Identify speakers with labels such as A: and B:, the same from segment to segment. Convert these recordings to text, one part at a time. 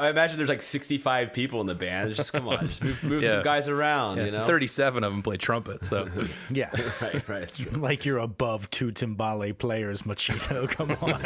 A: I imagine there's like 65 people in the band. Just come on, just move some guys around, you know?
B: 37 of them play trumpet, so.
C: Yeah.
A: Right, that's true.
C: Like you're above two timbale players, Machito. Come on.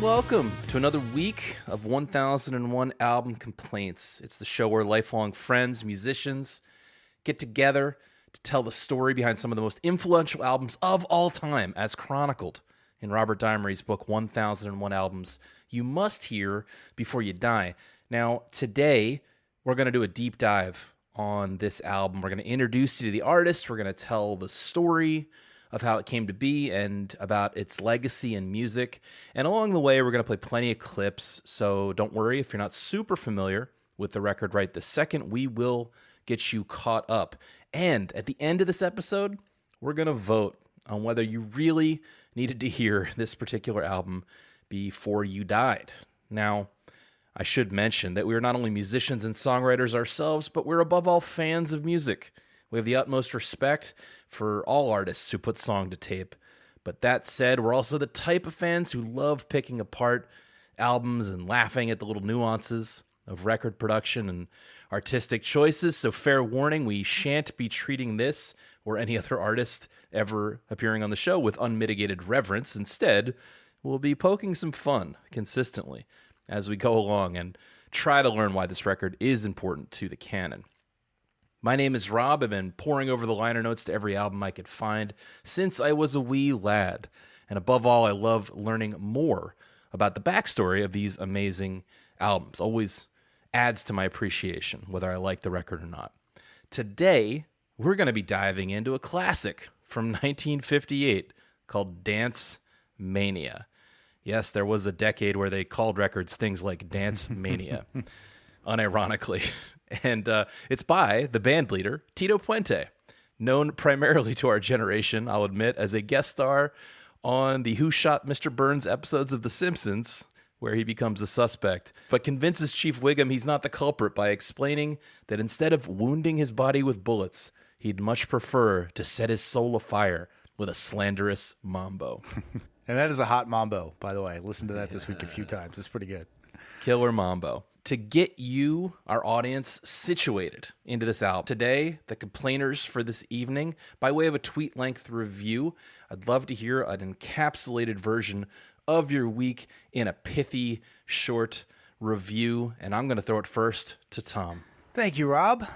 B: Welcome to another week of 1001 Album Complaints. It's the show where lifelong friends, musicians, get together to tell the story behind some of the most influential albums of all time, as chronicled in Robert Dimery's book, 1001 Albums You Must Hear Before You Die. Now, today, we're going to do a deep dive on this album. We're going to introduce you to the artist. We're going to tell the story of how it came to be and about its legacy and music. And along the way, we're going to play plenty of clips, so don't worry if you're not super familiar with the record right this second. We will get you caught up. And at the end of this episode, we're going to vote on whether you really needed to hear this particular album before you died. Now, I should mention that we're not only musicians and songwriters ourselves, but we're above all fans of music. We have the utmost respect for all artists who put song to tape. But that said, we're also the type of fans who love picking apart albums and laughing at the little nuances of record production and artistic choices. So fair warning, we shan't be treating this or any other artist ever appearing on the show with unmitigated reverence. Instead, we'll be poking some fun consistently as we go along and try to learn why this record is important to the canon. My name is Rob. I've been poring over the liner notes to every album I could find since I was a wee lad. And above all, I love learning more about the backstory of these amazing albums. Always adds to my appreciation, whether I like the record or not. Today, we're going to be diving into a classic from 1958 called Dance Mania. Yes, there was a decade where they called records things like Dance Mania, unironically. And it's by the band leader, Tito Puente, known primarily to our generation, I'll admit, as a guest star on the Who Shot Mr. Burns episodes of The Simpsons, where he becomes a suspect, but convinces Chief Wiggum he's not the culprit by explaining that instead of wounding his body with bullets, he'd much prefer to set his soul afire with a slanderous mambo.
C: And that is a hot mambo, by the way. I listened to that this week a few times. It's pretty good.
B: Killer mambo. To get you, our audience, situated into this album. Today, the complainers for this evening, by way of a tweet-length review, I'd love to hear an encapsulated version of your week in a pithy, short review. And I'm going to throw it first to Tom.
C: Thank you, Rob.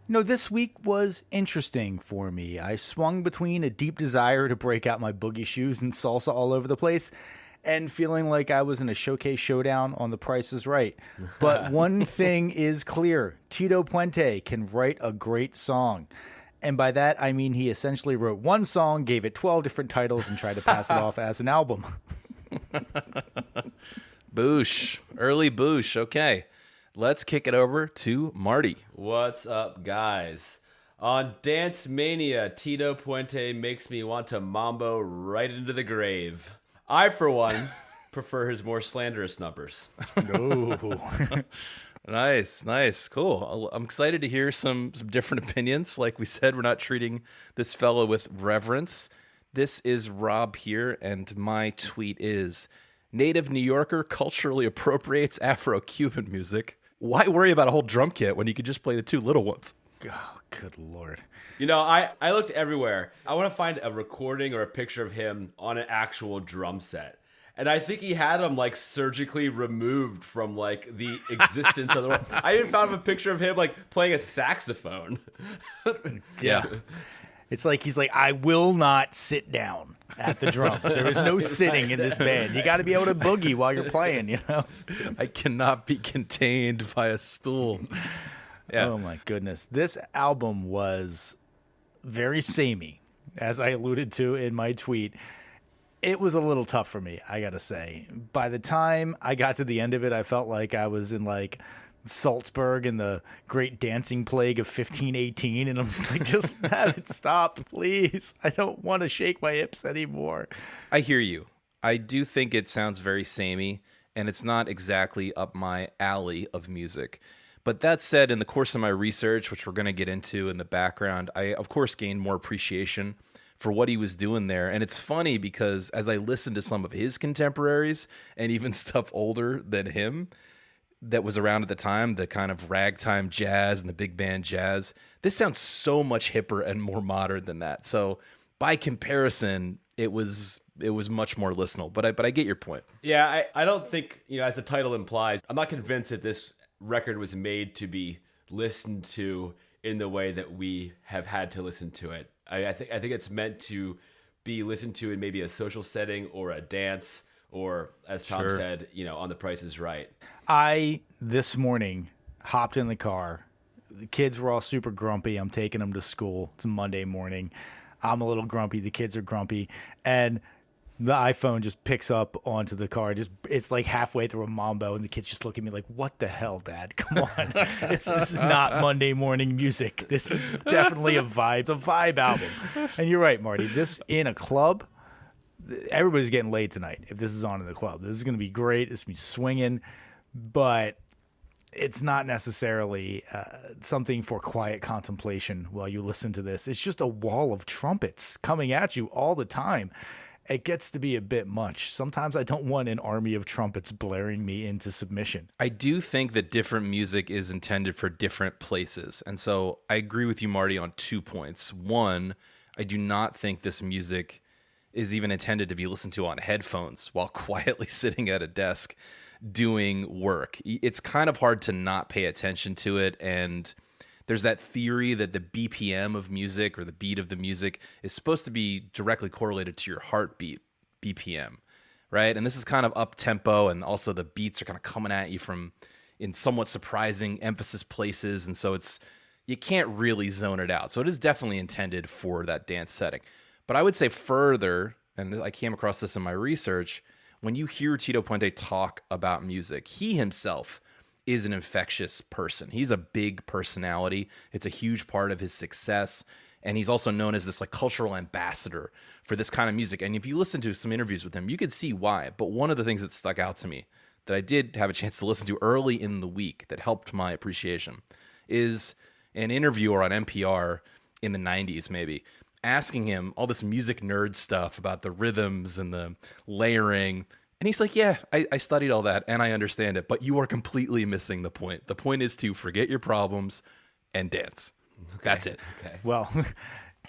C: This week was interesting for me. I swung between a deep desire to break out my boogie shoes and salsa all over the place and feeling like I was in a showcase showdown on The Price is Right. But one thing is clear. Tito Puente can write a great song. And by that, I mean he essentially wrote one song, gave it 12 different titles, and tried to pass it off as an album.
B: Boosh. Early boosh. Okay. Let's kick it over to Marty.
A: What's up, guys? On Dance Mania, Tito Puente makes me want to mambo right into the grave. I, for one, prefer his more slanderous numbers.
C: Ooh.
B: Nice. Cool. I'm excited to hear some different opinions. Like we said, we're not treating this fellow with reverence. This is Rob here, and my tweet is, native New Yorker culturally appropriates Afro-Cuban music. Why worry about a whole drum kit when you could just play the two little ones?
C: Oh, good Lord.
A: I looked everywhere. I want to find a recording or a picture of him on an actual drum set. And I think he had them like surgically removed from like the existence of the world. I even found a picture of him like playing a saxophone.
C: Yeah. It's like he's like, I will not sit down at the drums. There is no sitting in this band. You got to be able to boogie while you're playing,
B: I cannot be contained by a stool. Yeah.
C: Oh my goodness. This album was very samey, as I alluded to in my tweet. It was a little tough for me, I gotta say. By the time I got to the end of it, I felt like I was in like Salzburg and the Great Dancing Plague of 1518, and I'm just like, just have it stop, please. I don't want to shake my hips anymore.
B: I hear you. I do think it sounds very samey, and it's not exactly up my alley of music. But that said, in the course of my research, which we're going to get into in the background, I, of course, gained more appreciation for what he was doing there. And it's funny because as I listened to some of his contemporaries and even stuff older than him that was around at the time, the kind of ragtime jazz and the big band jazz, this sounds so much hipper and more modern than that. So by comparison, it was much more listenable. But I get your point.
A: Yeah, I don't think, as the title implies, I'm not convinced that this record was made to be listened to in the way that we have had to listen to it. I think it's meant to be listened to in maybe a social setting or a dance, or as Tom said, on The Price is Right.
C: I, this morning, hopped in the car. The kids were all super grumpy. I'm taking them to school. It's a Monday morning. I'm a little grumpy. The kids are grumpy. And the iPhone just picks up onto the car. It's like halfway through a mambo, and the kids just look at me like, "What the hell, Dad? Come on, this is not Monday morning music. This is definitely a vibe. It's a vibe album." And you're right, Marty. This in a club, everybody's getting laid tonight. If this is on in the club, this is going to be great. It's going to be swinging, but it's not necessarily something for quiet contemplation while you listen to this. It's just a wall of trumpets coming at you all the time. It gets to be a bit much. Sometimes I don't want an army of trumpets blaring me into submission.
B: I do think that different music is intended for different places. And so I agree with you, Marty, on 2 points. One, I do not think this music is even intended to be listened to on headphones while quietly sitting at a desk doing work. It's kind of hard to not pay attention to it, and there's that theory that the BPM of music, or the beat of the music, is supposed to be directly correlated to your heartbeat BPM, right? And this is kind of up-tempo, and also the beats are kind of coming at you from in somewhat surprising emphasis places, and so you can't really zone it out. So it is definitely intended for that dance setting. But I would say further, and I came across this in my research, when you hear Tito Puente talk about music, he himself is an infectious person. He's a big personality. It's a huge part of his success. And he's also known as this like cultural ambassador for this kind of music. And if you listen to some interviews with him, you could see why. But one of the things that stuck out to me that I did have a chance to listen to early in the week that helped my appreciation is an interviewer on NPR in the 90s maybe, asking him all this music nerd stuff about the rhythms and the layering. And he's like, yeah, I studied all that and I understand it, but you are completely missing the point. The point is to forget your problems and dance. Okay. That's it.
A: Okay.
C: Well,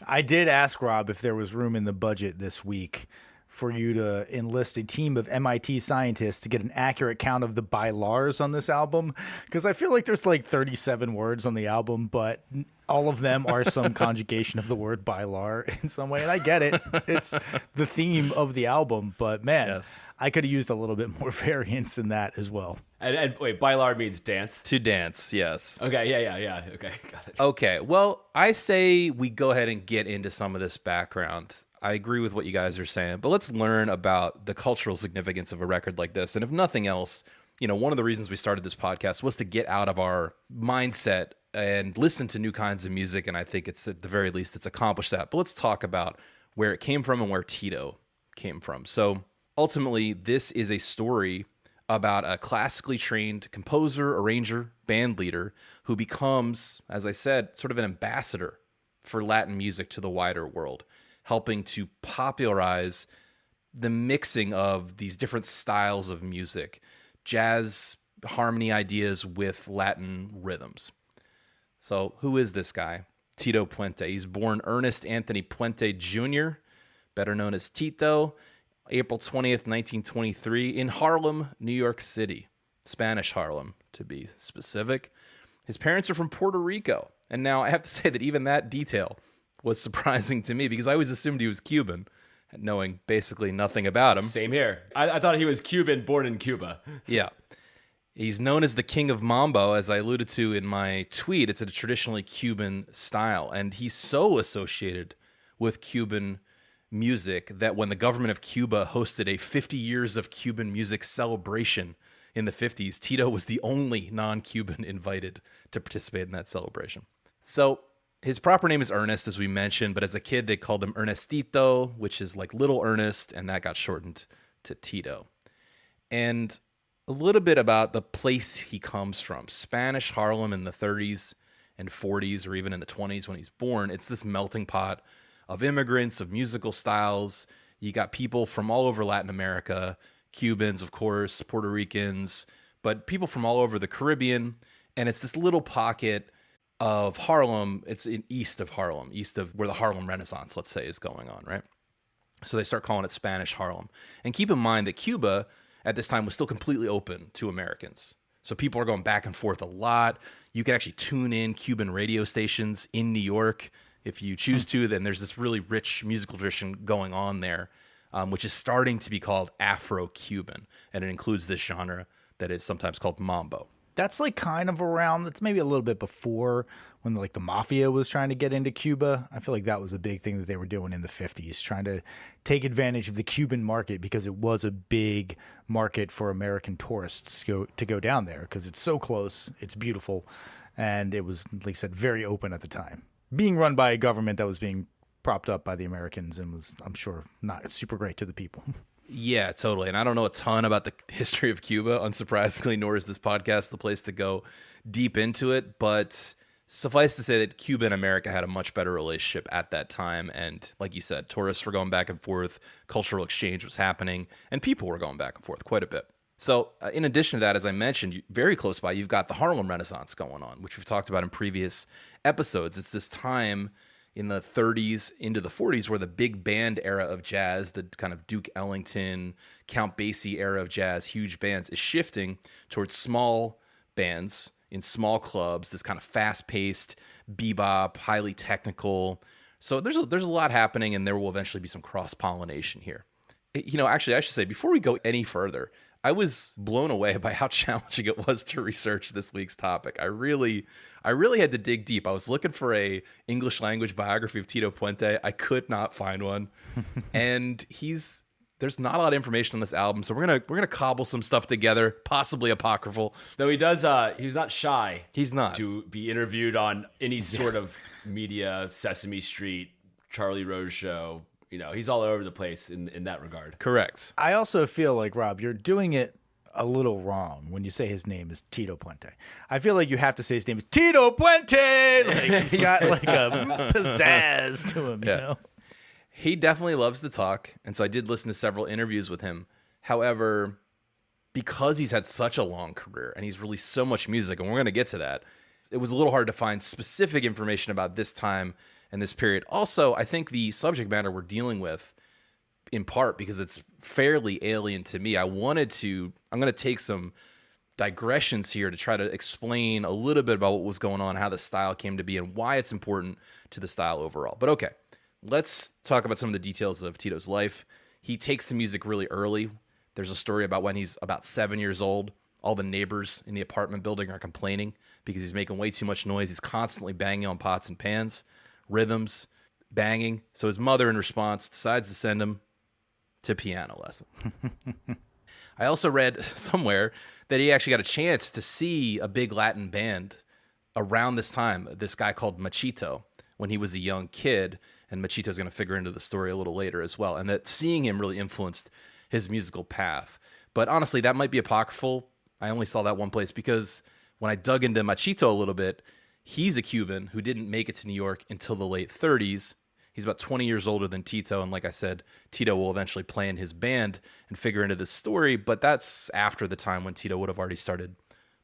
C: I did ask Rob if there was room in the budget this week for you to enlist a team of MIT scientists to get an accurate count of the bailars on this album, because I feel like there's like 37 words on the album, but all of them are some conjugation of the word bailar in some way. And I get it. It's the theme of the album, but man,
B: yes,
C: I could have used a little bit more variance in that as well.
A: And wait, bailar means dance?
B: To dance, yes.
A: Okay, yeah. Okay, got it.
B: Okay, well, I say we go ahead and get into some of this background. I agree with what you guys are saying, but let's learn about the cultural significance of a record like this. And if nothing else, one of the reasons we started this podcast was to get out of our mindset and listen to new kinds of music. And I think it's, at the very least, it's accomplished that. But let's talk about where it came from and where Tito came from. So ultimately, this is a story about a classically trained composer, arranger, band leader who becomes, as I said, sort of an ambassador for Latin music to the wider world, helping to popularize the mixing of these different styles of music, jazz harmony ideas with Latin rhythms. So who is this guy? Tito Puente. He's born Ernest Anthony Puente Jr., better known as Tito, April 20th, 1923, in Harlem, New York City. Spanish Harlem, to be specific. His parents are from Puerto Rico. And now I have to say that even that detail was surprising to me because I always assumed he was Cuban, knowing basically nothing about him.
A: Same here. I thought he was Cuban, born in Cuba.
B: Yeah. He's known as the King of Mambo, as I alluded to in my tweet. It's a traditionally Cuban style, and he's so associated with Cuban music that when the government of Cuba hosted a 50 years of Cuban music celebration in the 50s, Tito was the only non-Cuban invited to participate in that celebration. So his proper name is Ernest, as we mentioned, but as a kid, they called him Ernestito, which is like Little Ernest, and that got shortened to Tito. And a little bit about the place he comes from. Spanish Harlem in the 30s and 40s, or even in the 20s when he's born, it's this melting pot of immigrants, of musical styles. You got people from all over Latin America, Cubans, of course, Puerto Ricans, but people from all over the Caribbean. And it's this little pocket of Harlem. It's in east of Harlem, east of where the Harlem Renaissance, let's say, is going on, right? So they start calling it Spanish Harlem. And keep in mind that Cuba at this time was still completely open to Americans. So people are going back and forth a lot. You can actually tune in Cuban radio stations in New York if you choose to. Then there's this really rich musical tradition going on there, which is starting to be called Afro-Cuban. And it includes this genre that is sometimes called mambo.
C: That's like kind of around, that's maybe a little bit before when like the mafia was trying to get into Cuba. I feel like that was a big thing that they were doing in the 50s, trying to take advantage of the Cuban market because it was a big market for American tourists to go down there because it's so close, it's beautiful, and it was, like I said, very open at the time. Being run by a government that was being propped up by the Americans and was, I'm sure, not super great to the people.
B: Yeah, totally. And I don't know a ton about the history of Cuba, unsurprisingly, nor is this podcast the place to go deep into it. But suffice to say that Cuba and America had a much better relationship at that time. And like you said, tourists were going back and forth, cultural exchange was happening, and people were going back and forth quite a bit. So in addition to that, as I mentioned, very close by, you've got the Harlem Renaissance going on, which we've talked about in previous episodes. It's this time in the 30s into the 40s where the big band era of jazz, the kind of Duke Ellington, Count Basie era of jazz, huge bands, is shifting towards small bands in small clubs, this kind of fast-paced bebop, highly technical. So there's a lot happening, and there will eventually be some cross-pollination here. Actually, I should say, before we go any further, I was blown away by how challenging it was to research this week's topic. I really had to dig deep. I was looking for a English language biography of Tito Puente. I could not find one. And there's not a lot of information on this album, so we're gonna cobble some stuff together, possibly apocryphal.
A: Though he's not shy.
B: He's not
A: to be interviewed on any sort of media, Sesame Street, Charlie Rose show. He's all over the place in that regard.
B: Correct.
C: I also feel like, Rob, you're doing it a little wrong when you say his name is Tito Puente. I feel like you have to say his name is Tito Puente. Like he's got like a pizzazz to him, you know?
B: He definitely loves to talk, and so I did listen to several interviews with him. However, because he's had such a long career and he's released so much music, and we're going to get to that, it was a little hard to find specific information about this time and this period. Also, I think the subject matter we're dealing with, in part because it's fairly alien to me, I'm going to take some digressions here to try to explain a little bit about what was going on, how the style came to be, and why it's important to the style overall. But okay, let's talk about some of the details of Tito's life. He takes to music really early. There's a story about when he's about 7 years old. All the neighbors in the apartment building are complaining because he's making way too much noise. He's constantly banging on pots and pans, rhythms, banging. So his mother, in response, decides to send him to piano lesson. I also read somewhere that he actually got a chance to see a big Latin band around this time, this guy called Machito, when he was a young kid. And Machito's going to figure into the story a little later as well. And that seeing him really influenced his musical path. But honestly, that might be apocryphal. I only saw that one place because when I dug into Machito a little bit, he's a Cuban who didn't make it to New York until the late 30s. He's about 20 years older than Tito. And like I said, Tito will eventually play in his band and figure into this story. But that's after the time when Tito would have already started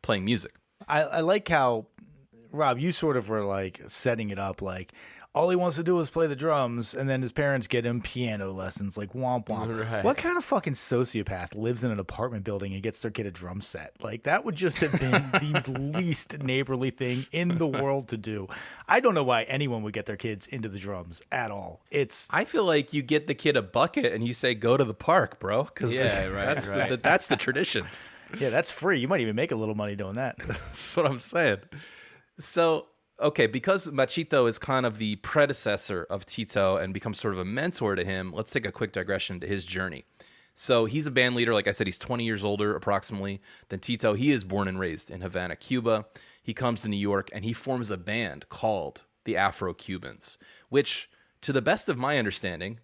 B: playing music.
C: I like how, Rob, you sort of were like setting it up like, all he wants to do is play the drums, and then his parents get him piano lessons, like womp womp.
A: Right.
C: What kind of fucking sociopath lives in an apartment building and gets their kid a drum set? Like, that would just have been the least neighborly thing in the world to do. I don't know why anyone would get their kids into the drums at all.
B: I feel like you get the kid a bucket and you say, go to the park, bro. Because that's the tradition.
C: Yeah, that's free. You might even make a little money doing that.
B: That's what I'm saying. So, okay, because Machito is kind of the predecessor of Tito and becomes sort of a mentor to him, let's take a quick digression to his journey. So he's a band leader. Like I said, he's 20 years older approximately than Tito. He is born and raised in Havana, Cuba. He comes to New York and he forms a band called the Afro-Cubans, which, to the best of my understanding,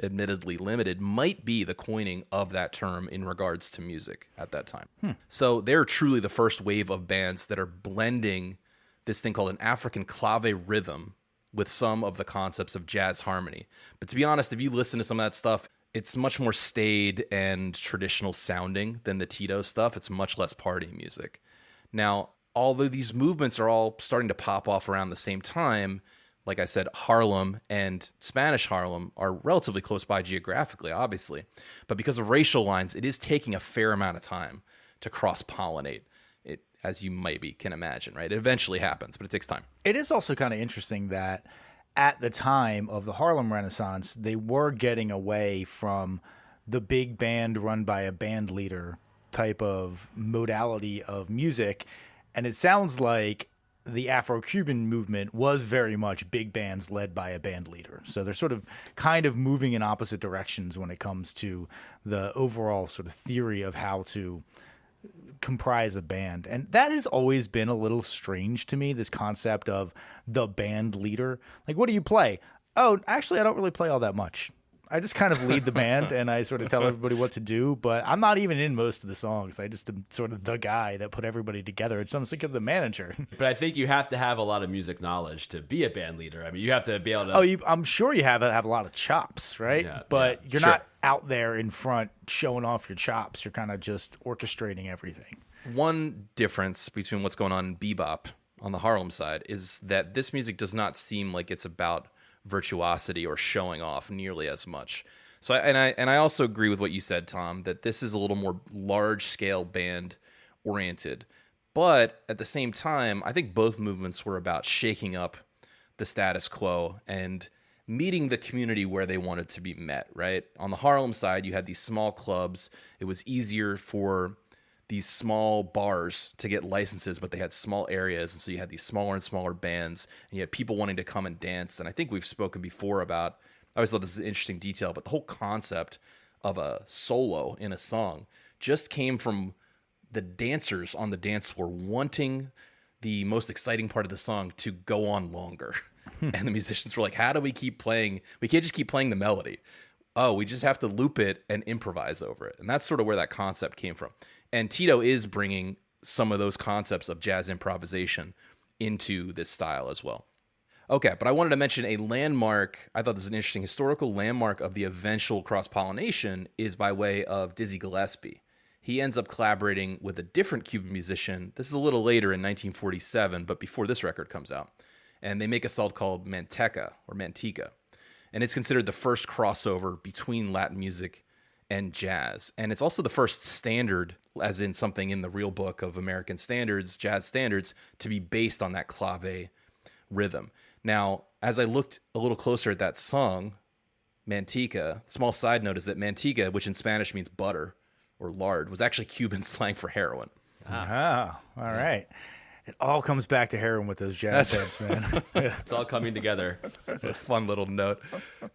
B: admittedly limited, might be the coining of that term in regards to music at that time. So they're truly the first wave of bands that are blending this thing called an African clave rhythm with some of the concepts of jazz harmony. But to be honest, if you listen to some of that stuff, it's much more staid and traditional sounding than the Tito stuff. It's much less party music. Now, although these movements are all starting to pop off around the same time, like I said, Harlem and Spanish Harlem are relatively close by geographically, obviously. But because of racial lines, it is taking a fair amount of time to cross-pollinate it, as you maybe can imagine, right? It eventually happens, but it takes time.
C: It is also kind of interesting that at the time of the Harlem Renaissance, they were getting away from the big band run by a band leader type of modality of music. And it sounds like the Afro-Cuban movement was very much big bands led by a band leader. So they're sort of kind of moving in opposite directions when it comes to the overall sort of theory of how to comprise a band. And that has always been a little strange to me, this concept of the band leader. Like, what do you play? Oh, actually, I don't really play all that much. I just kind of lead the band and I sort of tell everybody what to do, but I'm not even in most of the songs. I just am sort of the guy that put everybody together. It's almost like the manager.
A: But I think you have to have a lot of music knowledge to be a band leader. I mean, you have to be able to...
C: I'm sure you have a lot of chops, right?
A: Yeah,
C: but
A: yeah,
C: you're
A: sure.
C: not out there in front showing off your chops. You're kind of just orchestrating everything.
B: One difference between what's going on in bebop on the Harlem side is that this music does not seem like it's about virtuosity or showing off nearly as much. So, I also agree with what you said, Tom, that this is a little more large-scale band oriented. But at the same time, I think both movements were about shaking up the status quo and meeting the community where they wanted to be met, right? On the Harlem side, you had these small clubs. It was easier for these small bars to get licenses, but they had small areas. And so you had these smaller and smaller bands, and you had people wanting to come and dance. And I think we've spoken before about, I always thought this is an interesting detail, but the whole concept of a solo in a song just came from the dancers on the dance floor wanting the most exciting part of the song to go on longer. And the musicians were like, how do we keep playing? We can't just keep playing the melody. Oh, we just have to loop it and improvise over it. And that's sort of where that concept came from. And Tito is bringing some of those concepts of jazz improvisation into this style as well. Okay, but I wanted to mention a landmark. I thought this is an interesting historical landmark of the eventual cross-pollination is by way of Dizzy Gillespie. He ends up collaborating with a different Cuban musician. This is a little later in 1947, but before this record comes out. And they make a song called Manteca or Manteca. And it's considered the first crossover between Latin music and jazz. And it's also the first standard, as in something in the real book of American standards, jazz standards, to be based on that clave rhythm. Now, as I looked a little closer at that song, Manteca, small side note is that Manteca, which in Spanish means butter or lard, was actually Cuban slang for heroin.
C: Ah, all right. It all comes back to heroin with those jazz heads, man.
A: It's all coming together.
B: That's a fun little note.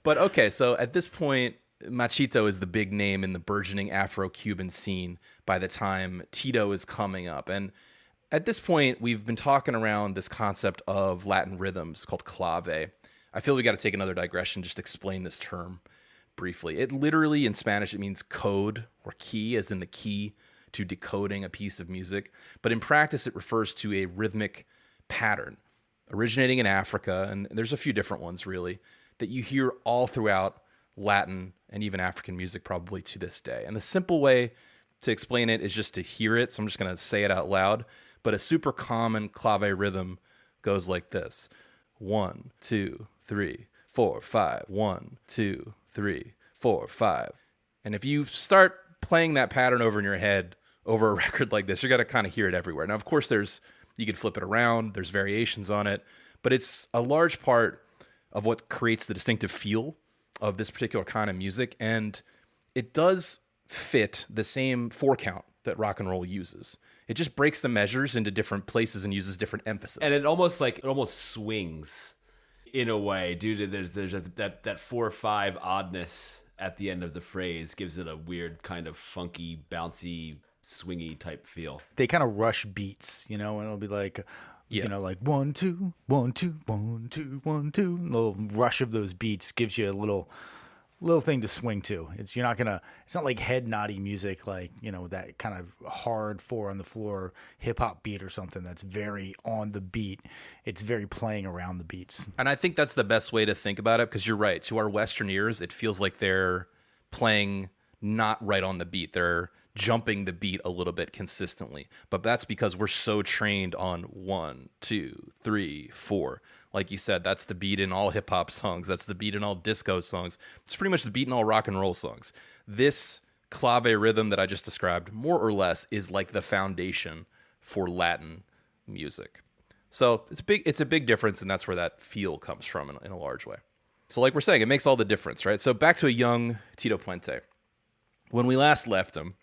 B: But okay, so at this point, Machito is the big name in the burgeoning Afro-Cuban scene by the time Tito is coming up. And at this point, we've been talking around this concept of Latin rhythms called clave. I feel we got to take another digression, just explain this term briefly. It literally, in Spanish, it means code or key, as in the key to decoding a piece of music. But in practice, it refers to a rhythmic pattern originating in Africa, and there's a few different ones, really, that you hear all throughout Latin and even African music probably to this day. And the simple way to explain it is just to hear it, so I'm just going to say it out loud. But a super common clave rhythm goes like this. 1, 2, 3, 4, 5. 1, 2, 3, 4, 5. And if you start playing that pattern over in your head over a record like this, you're going to kind of hear it everywhere. Now, of course, you could flip it around. There's variations on it. But it's a large part of what creates the distinctive feel of this particular kind of music. And it does fit the same 4 count that rock and roll uses. It just breaks the measures into different places and uses different emphasis.
A: And it almost swings in a way due to there's that 4/5 oddness at the end of the phrase gives it a weird kind of funky, bouncy, swingy type feel.
C: They kind of rush beats, and it'll be like, like 1 2 1 2 1 2 1 2. A little rush of those beats gives you a little thing to swing to. It's not like head noddy music, like, that kind of hard 4 on the floor hip hop beat or something that's very on the beat. It's very playing around the beats.
B: And I think that's the best way to think about it, because you're right. To our Western ears, it feels like they're playing not right on the beat. They're jumping the beat a little bit consistently. But that's because we're so trained on 1 2 3 4. Like you said, that's the beat in all hip hop songs. That's the beat in all disco songs. It's pretty much the beat in all rock and roll songs. This clave rhythm that I just described, more or less, is like the foundation for Latin music. So it's a big difference, and that's where that feel comes from in a large way. So like we're saying, it makes all the difference, right? So back to a young Tito Puente. When we last left him,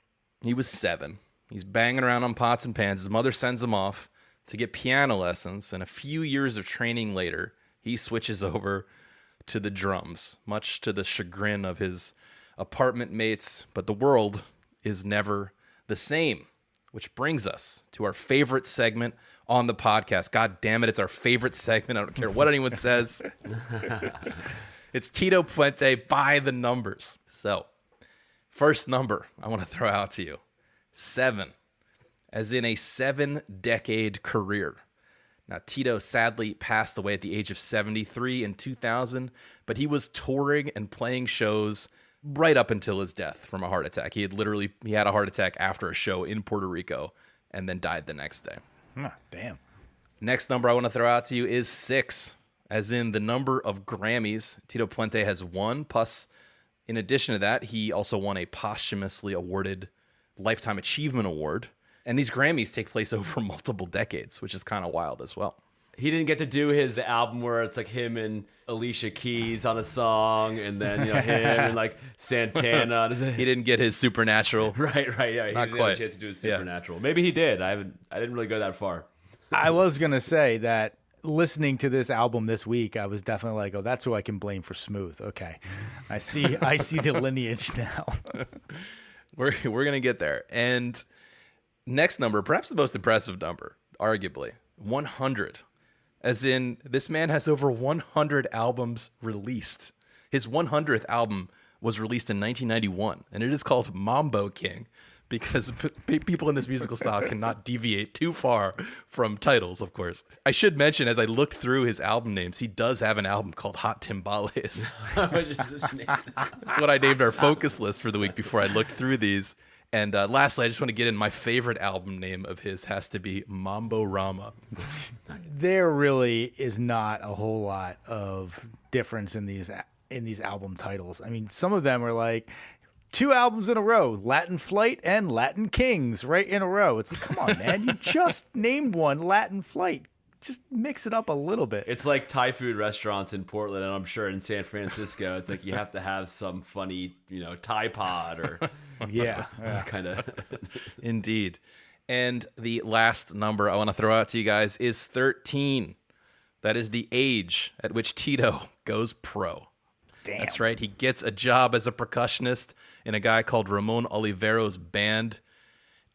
B: he was 7. He's banging around on pots and pans. His mother sends him off to get piano lessons, and a few years of training later, he switches over to the drums, much to the chagrin of his apartment mates. But the world is never the same, which brings us to our favorite segment on the podcast. God damn it, it's our favorite segment. I don't care what anyone says. It's Tito Puente by the numbers. So, first number I want to throw out to you, 7. As in a 7-decade career. Now, Tito sadly passed away at the age of 73 in 2000, but he was touring and playing shows right up until his death from a heart attack. He had a heart attack after a show in Puerto Rico and then died the next day.
C: Damn.
B: Next number I want to throw out to you is 6, as in the number of Grammys Tito Puente has won. Plus, in addition to that, he also won a posthumously awarded Lifetime Achievement Award. And these Grammys take place over multiple decades, which is kind of wild as well.
A: He didn't get to do his album where it's like him and Alicia Keys on a song, and then him and like Santana.
B: He didn't get his Supernatural.
A: Right, yeah. He
B: Not
A: didn't
B: quite.
A: have a chance to do his Supernatural. Maybe he did. I didn't really go that far.
C: I was gonna say that listening to this album this week, I was definitely like, oh, that's who I can blame for Smooth. Okay, I see the lineage now.
B: We're gonna get there. And next number, perhaps the most impressive number, arguably, 100. As in, this man has over 100 albums released. His 100th album was released in 1991, and it is called Mambo King, because people in this musical style cannot deviate too far from titles, of course. I should mention, as I looked through his album names, he does have an album called Hot Timbales. That's what I named our focus list for the week before I looked through these. And lastly, I just want to get in, my favorite album name of his has to be Mambo Rama.
C: There really is not a whole lot of difference in these album titles. I mean, some of them are like 2 albums in a row, Latin Flight and Latin Kings, right in a row. It's like, come on, man, you just named one, Latin Flight. Just mix it up a little bit.
A: It's like Thai food restaurants in Portland, and I'm sure in San Francisco, it's like you have to have some funny, Thai pod or
C: yeah.
A: kind of.
B: Indeed. And the last number I want to throw out to you guys is 13. That is the age at which Tito goes pro.
C: Damn.
B: That's right. He gets a job as a percussionist in a guy called Ramon Olivero's band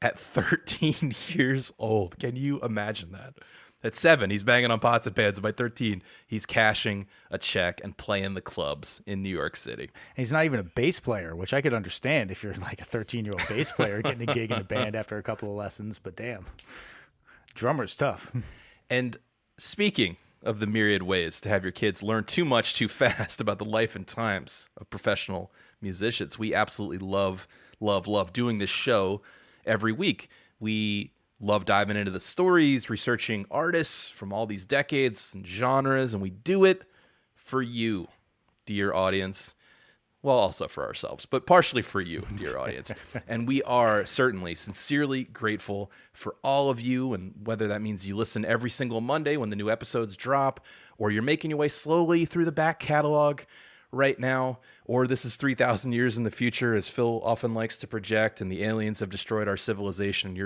B: at 13 years old. Can you imagine that? At 7, he's banging on pots and pans. And by 13, he's cashing a check and playing the clubs in New York City.
C: And he's not even a bass player, which I could understand if you're like a 13-year-old bass player getting a gig in a band after a couple of lessons. But damn, drummer's tough.
B: And speaking of the myriad ways to have your kids learn too much too fast about the life and times of professional musicians, we absolutely love doing this show every week. We love diving into the stories, researching artists from all these decades and genres, and we do it for you, dear audience. Well, also for ourselves, but partially for you, dear audience. And we are certainly sincerely grateful for all of you, and whether that means you listen every single Monday when the new episodes drop, or you're making your way slowly through the back catalog right now, or this is 3,000 years in the future, as Phil often likes to project, and the aliens have destroyed our civilization.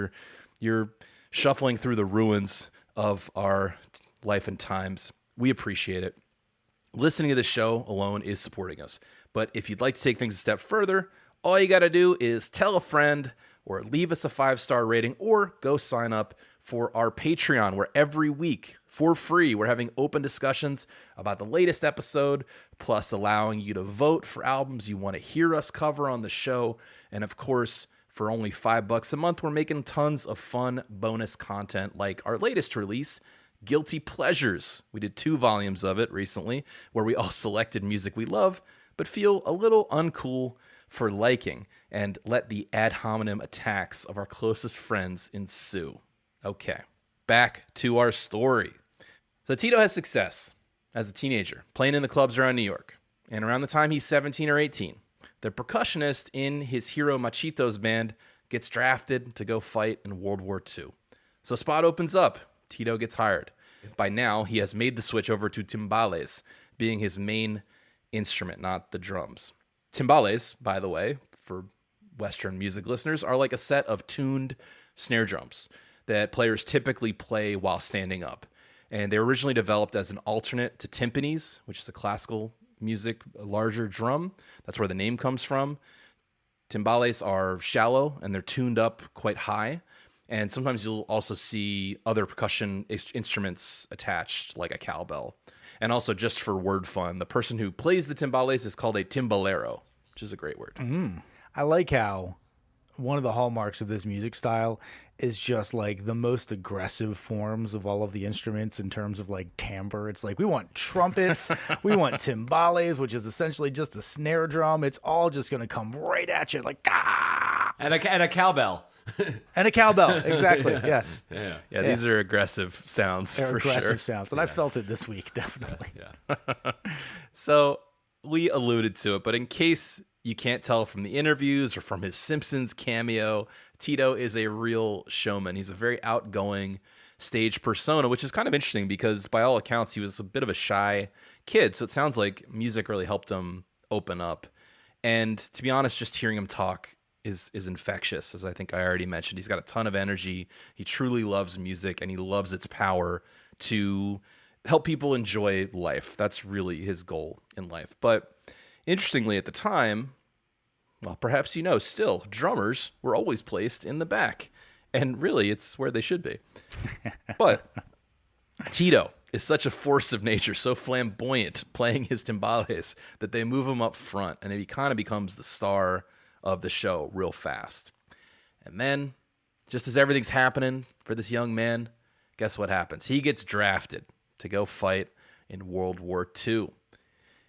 B: You're shuffling through the ruins of our life and times. We appreciate it. Listening to the show alone is supporting us. But if you'd like to take things a step further, all you got to do is tell a friend or leave us a 5-star rating or go sign up for our Patreon, where every week for free we're having open discussions about the latest episode, plus allowing you to vote for albums you want to hear us cover on the show. And of course, for only $5 a month, we're making tons of fun bonus content like our latest release, Guilty Pleasures. We did 2 volumes of it recently, where we all selected music we love but feel a little uncool for liking, and let the ad hominem attacks of our closest friends ensue. Okay, back to our story. So Tito has success as a teenager, playing in the clubs around New York. And around the time he's 17 or 18, the percussionist in his hero Machito's band gets drafted to go fight in World War II. So a spot opens up. Tito gets hired. By now, he has made the switch over to timbales, being his main instrument, not the drums. Timbales, by the way, for Western music listeners, are like a set of tuned snare drums that players typically play while standing up. And they were originally developed as an alternate to timpanis, which is a classical music, a larger drum. That's where the name comes from. Timbales are shallow and they're tuned up quite high. And sometimes you'll also see other percussion instruments attached, like a cowbell. And also, just for word fun, the person who plays the timbales is called a timbalero, which is a great word.
C: I like how one of the hallmarks of this music style is just like the most aggressive forms of all of the instruments in terms of like timbre. It's like we want trumpets, we want timbales, which is essentially just a snare drum. It's all just going to come right at you like, ah!
A: And a cowbell.
C: And a cowbell, exactly. Yes.
B: Yeah, these are aggressive sounds.
C: They're
B: for
C: aggressive
B: sure.
C: sounds, and I felt it this week, definitely.
B: So we alluded to it, but in case you can't tell from the interviews or from his Simpsons cameo, Tito is a real showman. He's a very outgoing stage persona, which is kind of interesting because by all accounts, he was a bit of a shy kid. So it sounds like music really helped him open up. And to be honest, just hearing him talk is infectious, as I think I already mentioned. He's got a ton of energy. He truly loves music, and he loves its power to help people enjoy life. That's really his goal in life. But interestingly, at the time, well, perhaps you know, still, drummers were always placed in the back. And really, it's where they should be. But Tito is such a force of nature, so flamboyant playing his timbales, that they move him up front, and he kind of becomes the star of the show real fast. And then, just as everything's happening for this young man, guess what happens? He gets drafted to go fight in World War II.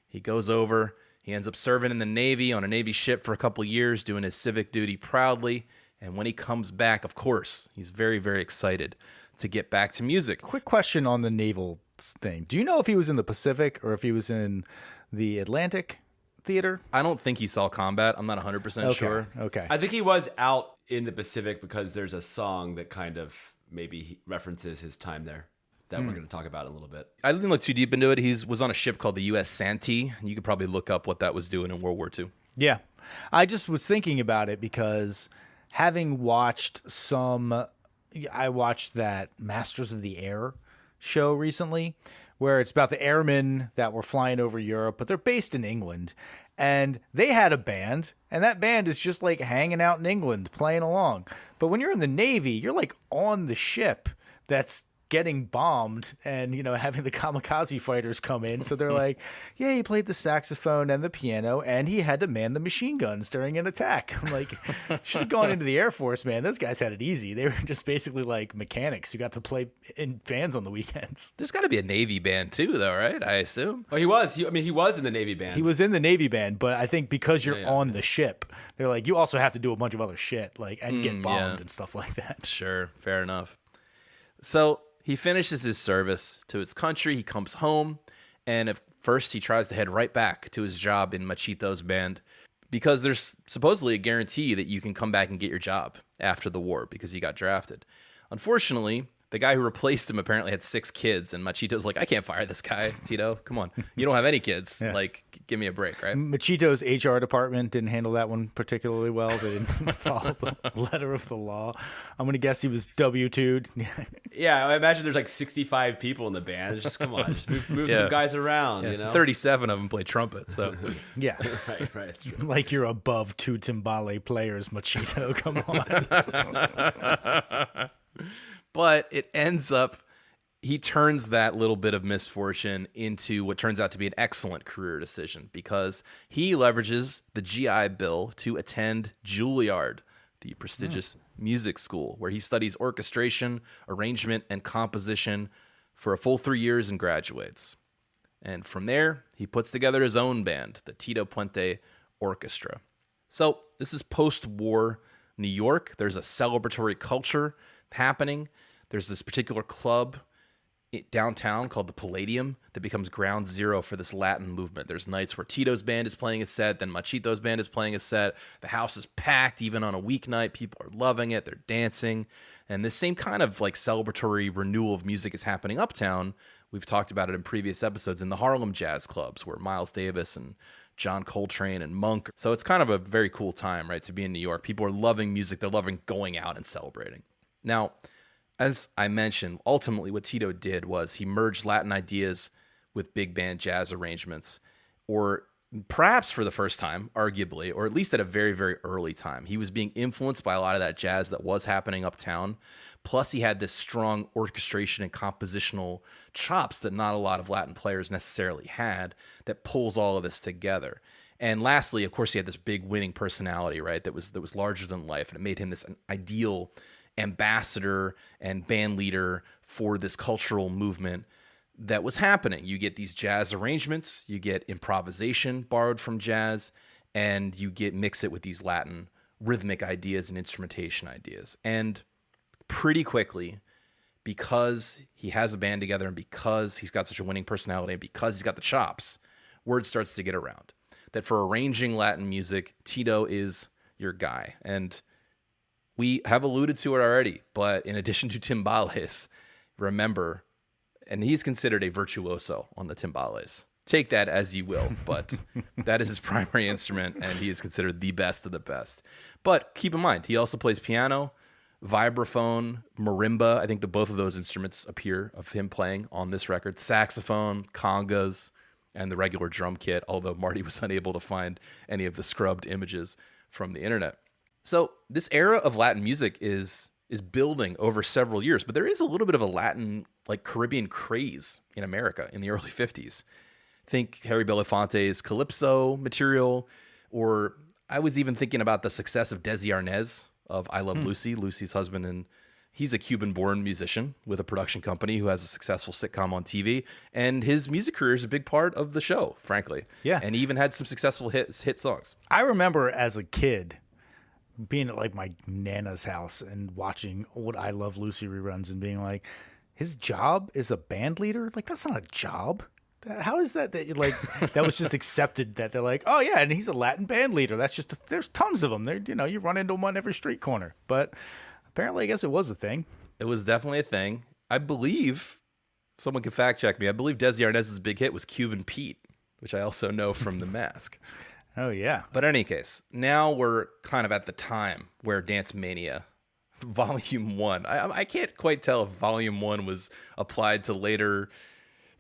B: He goes over, he ends up serving in the Navy on a Navy ship for a couple years, doing his civic duty proudly. And when he comes back, of course, he's very, very excited to get back to music.
C: Quick question on the naval thing. Do you know if he was in the Pacific or if he was in the Atlantic theater?
B: I don't think he saw combat. I'm not 100% sure.
C: Okay.
A: I think he was out in the Pacific because there's a song that kind of maybe references his time there that we're going to talk about in a little bit.
B: I didn't look too deep into it. He was on a ship called the U.S. Santee, and you could probably look up what that was doing in World War II.
C: Yeah. I just was thinking about it because having watched I watched that Masters of the Air show recently, where it's about the airmen that were flying over Europe, but they're based in England. And they had a band, and that band is just like hanging out in England, playing along. But when you're in the Navy, you're like on the ship that's getting bombed and, you know, having the kamikaze fighters come in. So they're like, yeah, he played the saxophone and the piano, and he had to man the machine guns during an attack. I'm like, should have gone into the Air Force, man. Those guys had it easy. They were just basically like mechanics who got to play in bands on the weekends.
B: There's got to be a Navy band too, though, right? I assume.
A: Oh, he was. He was in the Navy band.
C: He was in the Navy band, but I think because you're on the ship, they're like, you also have to do a bunch of other shit, like, and get bombed and stuff like that.
B: Sure, fair enough. So he finishes his service to his country. He comes home, and at first he tries to head right back to his job in Machito's band because there's supposedly a guarantee that you can come back and get your job after the war because he got drafted. Unfortunately, the guy who replaced him apparently had 6 kids, and Machito's like, I can't fire this guy, Tito. Come on. You don't have any kids.
C: Yeah.
B: Like, give me a break, right?
C: Machito's HR department didn't handle that one particularly well. They didn't follow the letter of the law. I'm going to guess he was W-2'd.
A: Yeah, I imagine there's like 65 people in the band. Just come on, just move some guys around, you know?
B: 37 of them play trumpet, so.
C: Yeah.
A: Right, that's true.
C: Like you're above 2 timbale players, Machito. Come on.
B: But it ends up, he turns that little bit of misfortune into what turns out to be an excellent career decision, because he leverages the GI Bill to attend Juilliard, the prestigious music school, where he studies orchestration, arrangement, and composition for a full 3 years and graduates. And from there, he puts together his own band, the Tito Puente Orchestra. So this is post-war New York. There's a celebratory culture happening. There's this particular club downtown called the Palladium that becomes ground zero for this Latin movement. There's nights where Tito's band is playing a set, then Machito's band is playing a set. The house is packed even on a weeknight. People are loving it. They're dancing. And this same kind of like celebratory renewal of music is happening uptown. We've talked about it in previous episodes in the Harlem Jazz Clubs, where Miles Davis and John Coltrane and Monk. So it's kind of a very cool time, right, to be in New York. People are loving music. They're loving going out and celebrating. Now, as I mentioned, ultimately what Tito did was he merged Latin ideas with big band jazz arrangements, or perhaps for the first time, arguably, or at least at a very, very early time. He was being influenced by a lot of that jazz that was happening uptown. Plus, he had this strong orchestration and compositional chops that not a lot of Latin players necessarily had, that pulls all of this together. And lastly, of course, he had this big winning personality, right, that was larger than life, and it made him this ideal ambassador and band leader for this cultural movement that was happening. You get these jazz arrangements, you get improvisation borrowed from jazz, and you mix it with these Latin rhythmic ideas and instrumentation ideas. And pretty quickly, because he has a band together and because he's got such a winning personality and because he's got the chops, word starts to get around that for arranging Latin music, Tito is your guy. And we have alluded to it already, but in addition to timbales, remember, and he's considered a virtuoso on the timbales. Take that as you will, but that is his primary instrument, and he is considered the best of the best. But keep in mind, he also plays piano, vibraphone, marimba. I think both of those instruments appear of him playing on this record. Saxophone, congas, and the regular drum kit, although Marty was unable to find any of the scrubbed images from the internet. So this era of Latin music is building over several years, but there is a little bit of a Latin, like Caribbean craze in America in the early 50s. Think Harry Belafonte's Calypso material, or I was even thinking about the success of Desi Arnaz of I Love Lucy, Lucy's husband, and he's a Cuban-born musician with a production company who has a successful sitcom on TV, and his music career is a big part of the show, frankly.
C: Yeah.
B: And he even had some successful hit songs.
C: I remember as a kid being at like my Nana's house and watching old I Love Lucy reruns and being like, his job is a band leader? Like, that's not a job. How is that you're like, that was just accepted that they're like, oh yeah, and he's a Latin band leader. That's just, there's tons of them. They're, you run into one every street corner. But apparently, I guess it was a thing.
B: It was definitely a thing. I believe, someone can fact check me, I believe Desi Arnaz's big hit was Cuban Pete, which I also know from The Mask.
C: Oh, yeah.
B: But in any case, now we're kind of at the time where Dance Mania Volume 1, I can't quite tell if Volume 1 was applied to later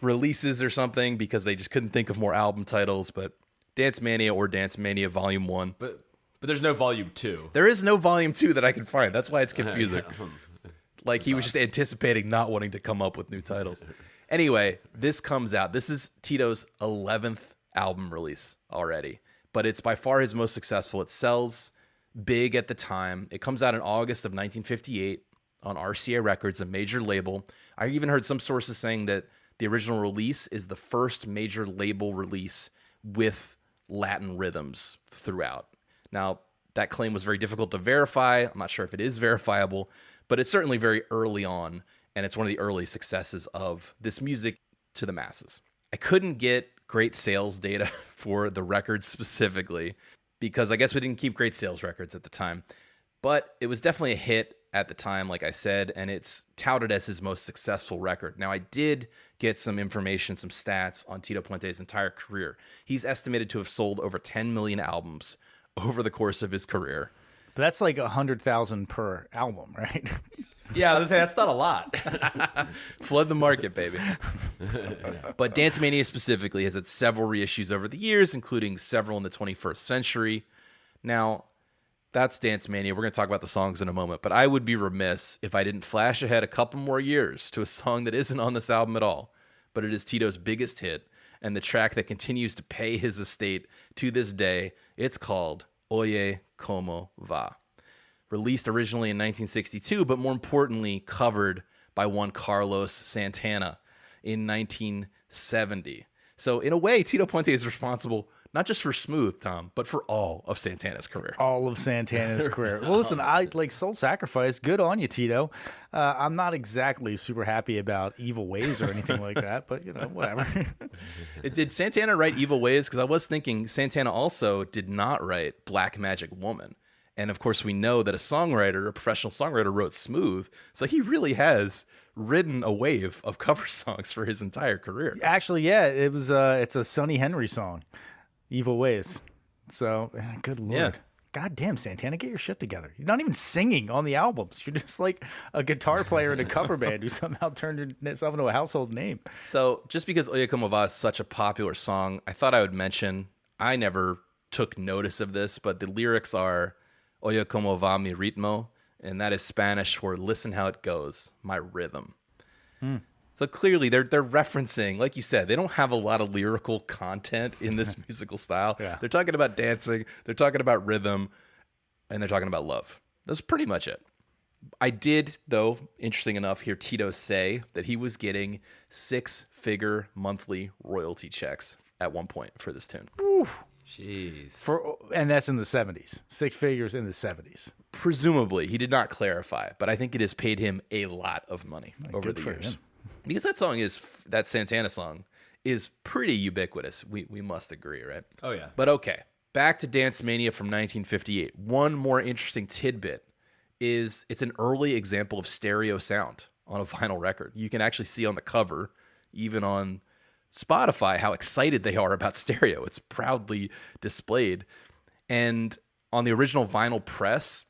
B: releases or something because they just couldn't think of more album titles, but Dance Mania or Dance Mania Volume 1.
A: But there's no Volume 2.
B: There is no Volume 2 that I can find. That's why it's confusing. Like he was just anticipating not wanting to come up with new titles. Anyway, this comes out. This is Tito's 11th album release already, but it's by far his most successful. It sells big at the time. It comes out in August of 1958 on RCA Records, a major label. I even heard some sources saying that the original release is the first major label release with Latin rhythms throughout. Now, that claim was very difficult to verify. I'm not sure if it is verifiable, but it's certainly very early on, and it's one of the early successes of this music to the masses. I couldn't get great sales data for the records specifically because I guess we didn't keep great sales records at the time, but it was definitely a hit at the time, like I said, and it's touted as his most successful record. Now, I did get some information, some stats on Tito Puente's entire career. He's estimated to have sold over 10 million albums over the course of his career.
C: But that's like 100,000 per album, right?
A: Yeah, I was gonna say that's not a lot.
B: Flood the market, baby. But Dance Mania specifically has had several reissues over the years, including several in the 21st century. Now, that's Dance Mania. We're going to talk about the songs in a moment, but I would be remiss if I didn't flash ahead a couple more years to a song that isn't on this album at all, but it is Tito's biggest hit and the track that continues to pay his estate to this day. It's called Oye Como Va. Released originally in 1962, but more importantly, covered by one Carlos Santana in 1970. So in a way, Tito Puente is responsible not just for Smooth, Tom, but for all of Santana's career.
C: All of Santana's career. Well, listen, I like Soul Sacrifice. Good on you, Tito. I'm not exactly super happy about Evil Ways or anything like that, but, whatever.
B: Did Santana write Evil Ways? Because I was thinking Santana also did not write Black Magic Woman. And, of course, we know that a professional songwriter, wrote Smooth. So he really has written a wave of cover songs for his entire career.
C: Actually, yeah, it's a Sonny Henry song, Evil Ways. So, good Lord.
B: Yeah.
C: God damn, Santana, get your shit together. You're not even singing on the albums. You're just like a guitar player in a cover band who somehow turned yourself into a household name.
B: So just because Oye Como Va is such a popular song, I thought I would mention, I never took notice of this, but the lyrics are Oye Como Va Mi Ritmo, and that is Spanish for listen how it goes, my rhythm. So clearly they're referencing, like you said, they don't have a lot of lyrical content in this musical style.
C: Yeah.
B: They're talking about dancing, they're talking about rhythm, and they're talking about love. That's pretty much it. I did, though, interesting enough, hear Tito say that he was getting 6-figure monthly royalty checks at one point for this tune.
A: Jeez.
C: And that's in the 70s. 6 figures in the 70s.
B: Presumably, he did not clarify, but I think it has paid him a lot of money over
C: Good
B: the
C: for
B: years.
C: him.
B: Because that Santana song is pretty ubiquitous. We must agree, right?
A: Oh, yeah.
B: But okay, back to Dance Mania from 1958. One more interesting tidbit is it's an early example of stereo sound on a vinyl record. You can actually see on the cover, even on Spotify, how excited they are about stereo. It's proudly displayed. And on the original vinyl press,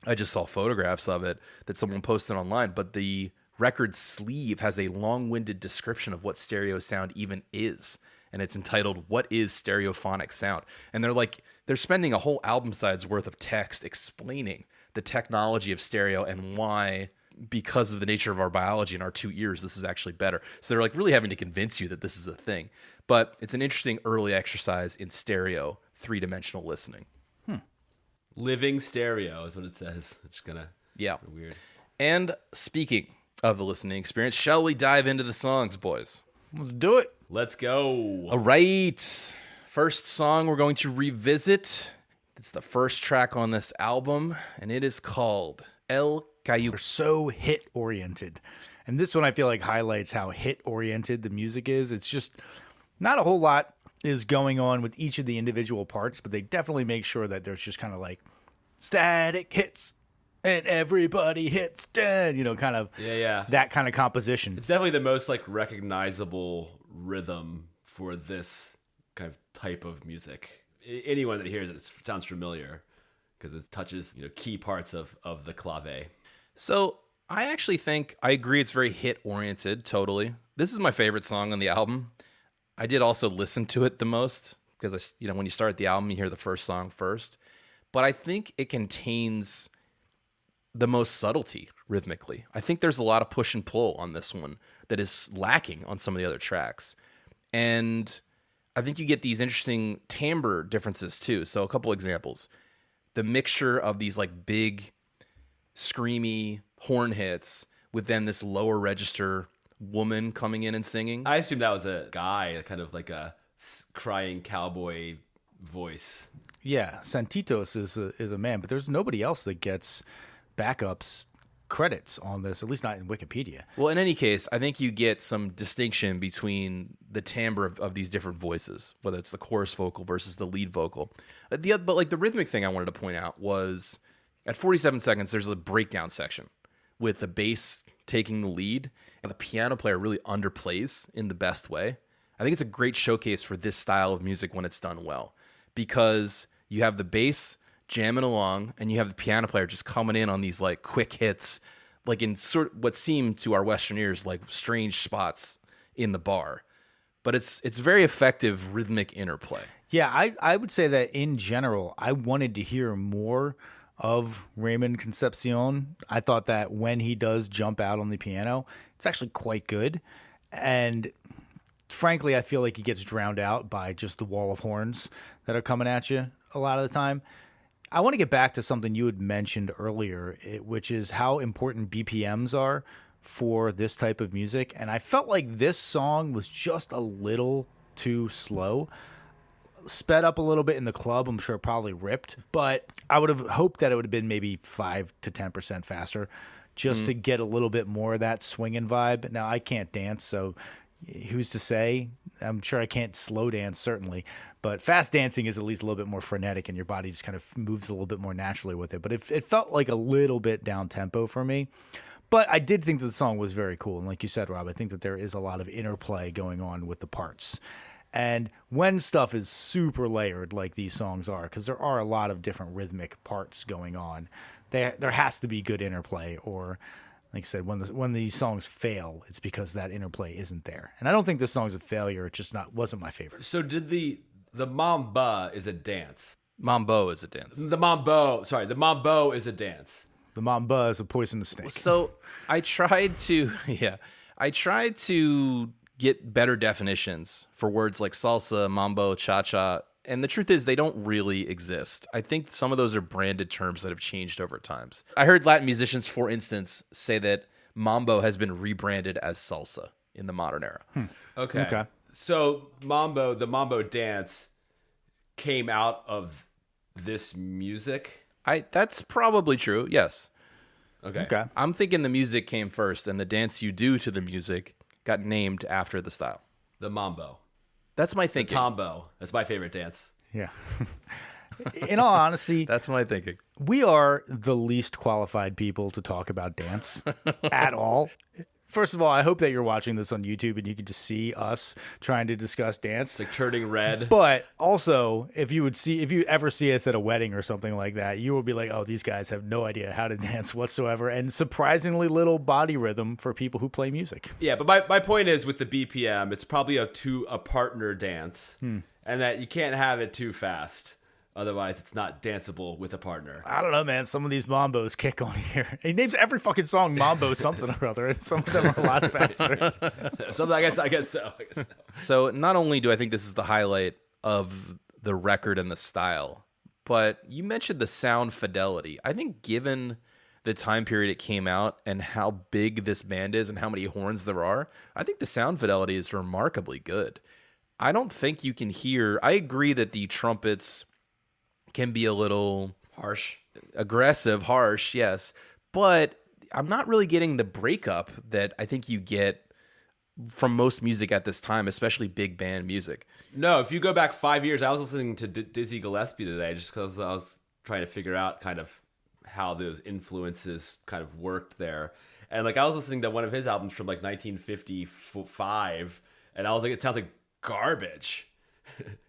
B: I just saw photographs of it that someone posted online, but the record sleeve has a long-winded description of what stereo sound even is. And it's entitled, What is Stereophonic Sound? And they're spending a whole album side's worth of text explaining the technology of stereo and why, because of the nature of our biology and our 2 ears, this is actually better. So they're really having to convince you that this is a thing. But it's an interesting early exercise in stereo, 3-dimensional listening.
A: Living stereo is what it says. It's kind of weird.
B: And speaking of the listening experience, shall we dive into the songs, boys?
C: Let's do it.
A: Let's go.
B: All right. First song we're going to revisit. It's the first track on this album, and it is called El Cayuco.
C: We're so hit-oriented. And this one I feel like highlights how hit-oriented the music is. It's just not a whole lot is going on with each of the individual parts, but they definitely make sure that there's just kind of like static hits and everybody hits dead, kind of that kind of composition.
A: It's definitely the most recognizable rhythm for this kind of type of music. Anyone that hears it sounds familiar because it touches key parts of the clave.
B: So I actually think I agree it's very hit oriented. Totally. This is my favorite song on the album. I did also listen to it the most because when you start the album, you hear the first song first, but I think it contains the most subtlety rhythmically. I think there's a lot of push and pull on this one that is lacking on some of the other tracks. And I think you get these interesting timbre differences too. So a couple examples. The mixture of these big, screamy horn hits with then this lower register woman coming in and singing.
A: I assume that was a guy, kind of like a crying cowboy voice.
C: Yeah, Santitos is a man, but there's nobody else that gets backups credits on this, at least not in Wikipedia.
B: Well, in any case, I think you get some distinction between the timbre of these different voices, whether it's the chorus vocal versus the lead vocal. But the rhythmic thing I wanted to point out was At 47 seconds, there's a breakdown section with the bass taking the lead, and the piano player really underplays in the best way. I think it's a great showcase for this style of music when it's done well, because you have the bass jamming along and you have the piano player just coming in on these like quick hits, like in sort of what seem to our Western ears like strange spots in the bar. But it's very effective rhythmic interplay.
C: Yeah, I would say that in general, I wanted to hear more of Raymond Concepcion. I thought that when he does jump out on the piano, it's actually quite good. And frankly, I feel like he gets drowned out by just the wall of horns that are coming at you a lot of the time. I want to get back to something you had mentioned earlier, which is how important BPMs are for this type of music. And I felt like this song was just a little too slow. Sped up a little bit in the club, I'm sure it probably ripped, but I would have hoped that it would have been maybe 5 to 10% faster just to get a little bit more of that swinging vibe. Now, I can't dance, so who's to say? I'm sure I can't slow dance, certainly, but fast dancing is at least a little bit more frenetic and your body just kind of moves a little bit more naturally with it. But it felt like a little bit down tempo for me. But I did think that the song was very cool. And like you said, Rob, I think that there is a lot of interplay going on with the parts. And when stuff is super layered like these songs are, because there are a lot of different rhythmic parts going on, there has to be good interplay. Or, like I said, when these songs fail, it's because that interplay isn't there. And I don't think this song's a failure. It just wasn't my favorite.
A: So did the mambo is a dance?
B: Mambo is a dance.
A: The mambo is a dance.
C: The mamba is a poisonous snake.
B: So I tried to get better definitions for words like salsa, mambo, cha-cha, and the truth is they don't really exist. I think some of those are branded terms that have changed over times. I heard Latin musicians, for instance, say that mambo has been rebranded as salsa in the modern era.
A: Okay. So the mambo dance came out of this music?
B: That's probably true, yes.
A: Okay.
B: I'm thinking the music came first, and the dance you do to the music got named after the style.
A: The mambo.
B: That's my thinking.
A: The tombo. That's my favorite dance.
C: Yeah. In all honesty,
B: That's my thinking.
C: we are the least qualified people to talk about dance at all. First of all, I hope that you're watching this on YouTube and you can just see us trying to discuss dance.
A: It's like turning red.
C: But also, if you ever see us at a wedding or something like that, you will be like, oh, these guys have no idea how to dance whatsoever, and surprisingly little body rhythm for people who play music.
A: Yeah, but my point is with the BPM, it's probably a partner dance, and that you can't have it too fast. Otherwise, it's not danceable with a partner.
C: I don't know, man. Some of these mambos kick on here. He names every fucking song mambo something or other, and some of them are a lot faster.
A: Something, I guess so.
B: So not only do I think this is the highlight of the record and the style, but you mentioned the sound fidelity. I think given the time period it came out and how big this band is and how many horns there are, I think the sound fidelity is remarkably good. I don't think you can hear... I agree that the trumpets can be a little
A: Harsh.
B: aggressive, harsh, yes. But I'm not really getting the breakup that I think you get from most music at this time, especially big band music.
A: No, if you go back 5 years, I was listening to Dizzy Gillespie today just because I was trying to figure out kind of how those influences kind of worked there. And like I was listening to one of his albums from like 1955, and I was like, it sounds like garbage.